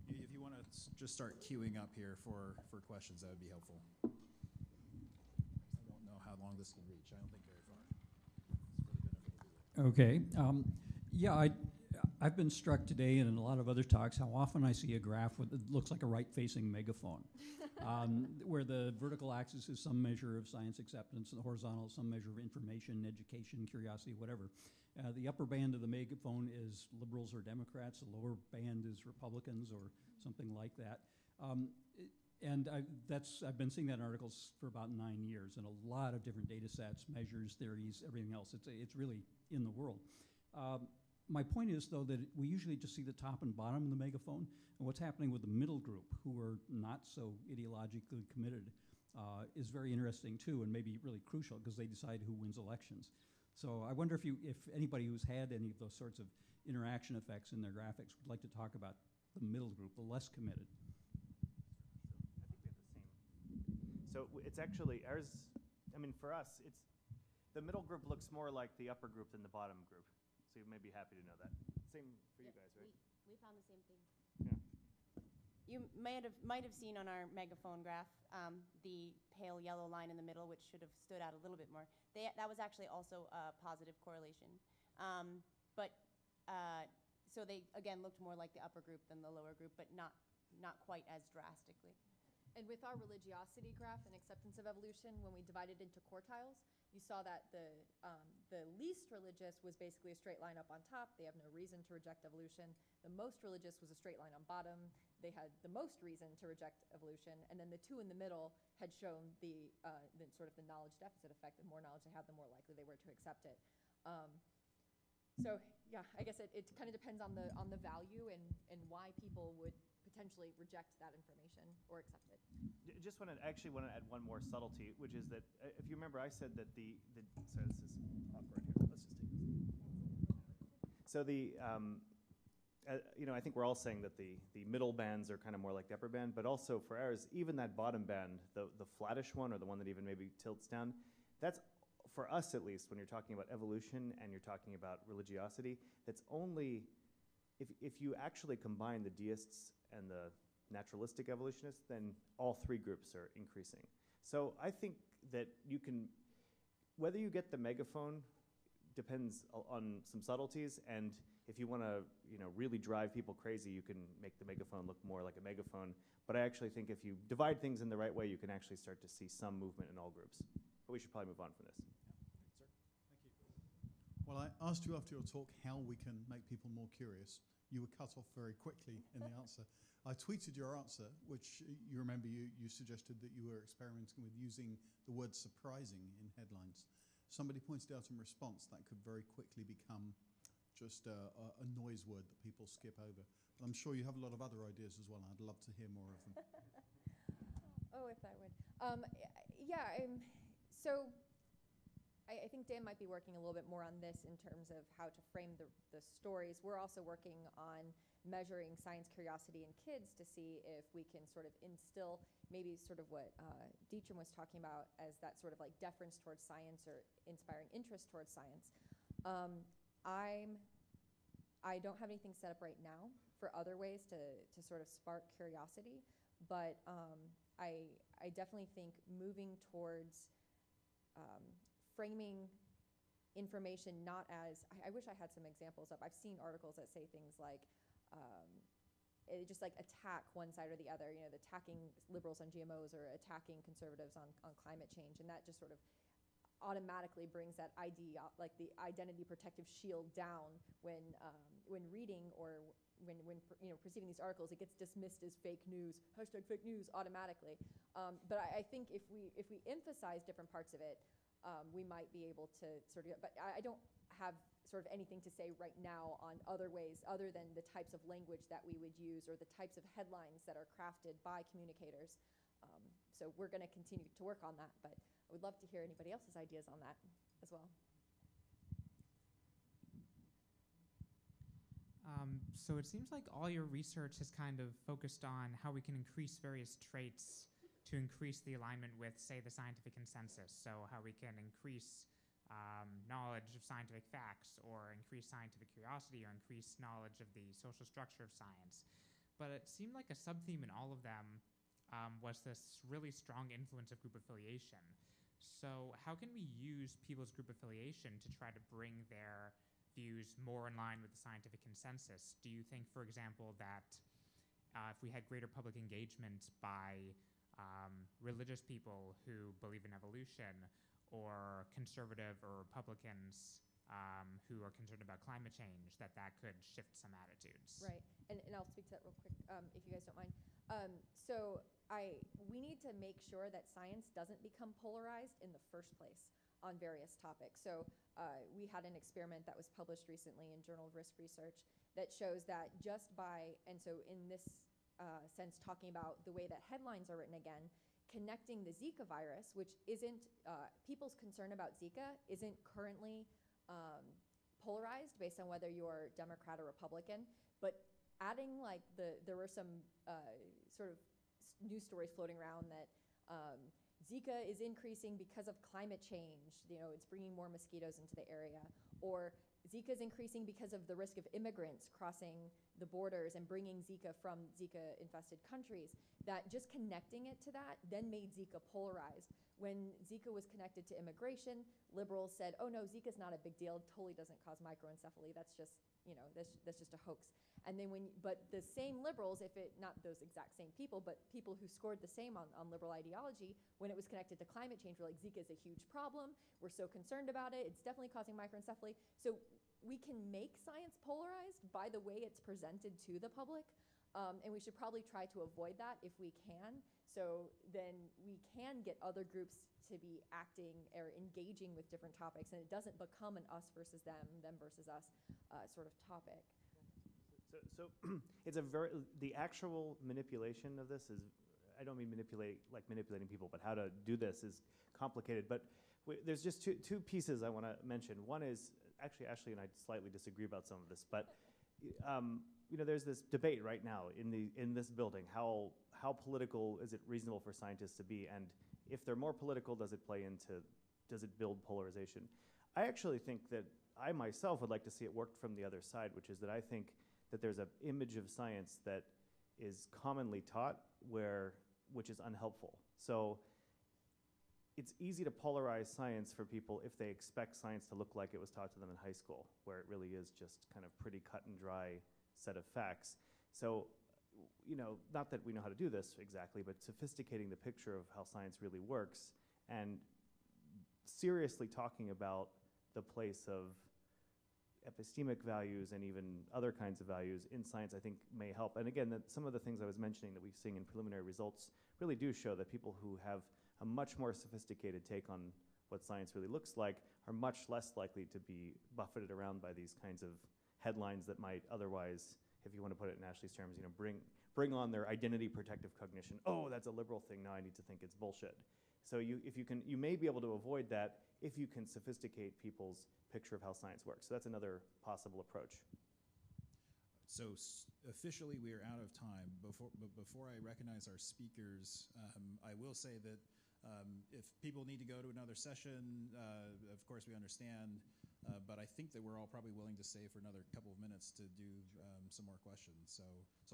If you want to just start queuing up here for questions, that would be helpful. How long this can reach. I don't think very far. It's really beneficial to do that. Okay. Yeah, I've been struck today and in a lot of other talks how often I see a graph with it looks like a right-facing megaphone, where the vertical axis is some measure of science acceptance, and the horizontal is some measure of information, education, curiosity, whatever. The upper band of the megaphone is liberals or Democrats. The lower band is Republicans or something like that. And I've been seeing that in articles for about 9 years, and a lot of different data sets, measures, theories, everything else. It's really in the world. My point is, though, that we usually just see the top and bottom of the megaphone, and what's happening with the middle group, who are not so ideologically committed, is very interesting, too, and maybe really crucial, because they decide who wins elections. So I wonder if anybody who's had any of those sorts of interaction effects in their graphics would like to talk about the middle group, the less committed. So it's actually ours. I mean, for us, the middle group looks more like the upper group than the bottom group. So you may be happy to know that. Same for you guys, right? We found the same thing. Yeah. You might have seen on our megaphone graph the pale yellow line in the middle, which should have stood out a little bit more. That was actually also a positive correlation. So they, again, looked more like the upper group than the lower group, but not quite as drastically. And with our religiosity graph and acceptance of evolution, when we divided into quartiles, you saw that the least religious was basically a straight line up on top. They have no reason to reject evolution. The most religious was a straight line on bottom. They had the most reason to reject evolution. And then the two in the middle had shown the sort of the knowledge deficit effect. The more knowledge they had, the more likely they were to accept it. So yeah, I guess it kind of depends on the value and why people would potentially reject that information or accept it. Just want to add one more subtlety, which is that if you remember, I said that sorry, this is awkward here. Let's just take this. So I think we're all saying that the middle bands are kind of more like the upper band, but also for ours, even that bottom band, the flattish one, or the one that even maybe tilts down, that's, for us at least, when you're talking about evolution and you're talking about religiosity, that's only if you actually combine the deists and the naturalistic evolutionists, then all three groups are increasing. So I think that you can, whether you get the megaphone depends on some subtleties, and if you want to really drive people crazy, you can make the megaphone look more like a megaphone. But I actually think if you divide things in the right way, you can actually start to see some movement in all groups. But we should probably move on from this. Well, I asked you after your talk how we can make people more curious. You were cut off very quickly in the answer. I tweeted your answer, which you remember you suggested that you were experimenting with using the word surprising in headlines. Somebody pointed out in response that could very quickly become just a noise word that people skip over. But I'm sure you have a lot of other ideas as well. I'd love to hear more of them. Oh, if I would. So I think Dan might be working a little bit more on this in terms of how to frame the stories. We're also working on measuring science curiosity in kids to see if we can sort of instill maybe sort of what Dietrich was talking about as that sort of like deference towards science or inspiring interest towards science. I don't have anything set up right now for other ways to sort of spark curiosity, but I definitely think moving towards framing information not as, I wish I had some examples of, I've seen articles that say things like, just like attack one side or the other, attacking liberals on GMOs or attacking conservatives on climate change. And that just sort of, automatically brings that ID, like the identity protective shield down when reading or when perceiving these articles. It gets dismissed as fake news, #fake news automatically. But I think if we emphasize different parts of it, we might be able to sort of, but I don't have sort of anything to say right now on other ways other than the types of language that we would use or the types of headlines that are crafted by communicators. So we're going to continue to work on that, but I would love to hear anybody else's ideas on that as well. So it seems like all your research has kind of focused on how we can increase various traits to increase the alignment with, say, the scientific consensus. So how we can increase knowledge of scientific facts, or increase scientific curiosity, or increase knowledge of the social structure of science. But it seemed like a sub-theme in all of them was this really strong influence of group affiliation. So how can we use people's group affiliation to try to bring their views more in line with the scientific consensus? Do you think, for example, that if we had greater public engagement by religious people who believe in evolution, or conservative or Republicans who are concerned about climate change, that could shift some attitudes? Right, and I'll speak to that real quick, if you guys don't mind. So we need to make sure that science doesn't become polarized in the first place on various topics. So we had an experiment that was published recently in Journal of Risk Research that shows that just by, and so in this sense, talking about the way that headlines are written again, connecting the Zika virus, which isn't, people's concern about Zika isn't currently polarized based on whether you're Democrat or Republican, but adding like there were some sort of news stories floating around that Zika is increasing because of climate change. It's bringing more mosquitoes into the area, or Zika is increasing because of the risk of immigrants crossing the borders and bringing Zika from Zika-infested countries. That just connecting it to that then made Zika polarized. When Zika was connected to immigration, liberals said, "Oh no, Zika's not a big deal. It totally doesn't cause microencephaly. That's just, that's just a hoax." And then but the same liberals, not those exact same people, but people who scored the same on liberal ideology, when it was connected to climate change, were like, "Zika is a huge problem. We're so concerned about it. It's definitely causing microencephaly." So we can make science polarized by the way it's presented to the public, and we should probably try to avoid that if we can. So then we can get other groups to be acting or engaging with different topics, and it doesn't become an us versus them versus us sort of topic. So it's the actual manipulation of this is, I don't mean manipulating people, but how to do this is complicated. But there's just two pieces I want to mention. One is, actually Ashley and I slightly disagree about some of this, but there's this debate right now in this building. How political is it reasonable for scientists to be? And if they're more political, does it build polarization? I actually think that I myself would like to see it worked from the other side, which is that I think that there's an image of science that is commonly taught which is unhelpful. So it's easy to polarize science for people if they expect science to look like it was taught to them in high school, where it really is just kind of pretty cut and dry set of facts. So, not that we know how to do this exactly, but sophisticating the picture of how science really works and seriously talking about the place of epistemic values and even other kinds of values in science, I think may help. And again, some of the things I was mentioning that we've seen in preliminary results really do show that people who have a much more sophisticated take on what science really looks like are much less likely to be buffeted around by these kinds of headlines that might otherwise, if you want to put it in Ashley's terms, bring on their identity protective cognition. Oh, that's a liberal thing. Now I need to think it's bullshit. So you may be able to avoid that if you can sophisticate people's picture of how science works. So that's another possible approach. So officially we are out of time. Before I recognize our speakers, I will say that if people need to go to another session, of course we understand, but I think that we're all probably willing to stay for another couple of minutes to do some more questions. So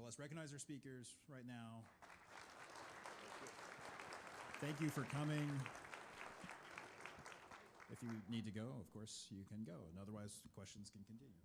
let's recognize our speakers right now. Thank you for coming. If you need to go, of course, you can go, and otherwise questions can continue.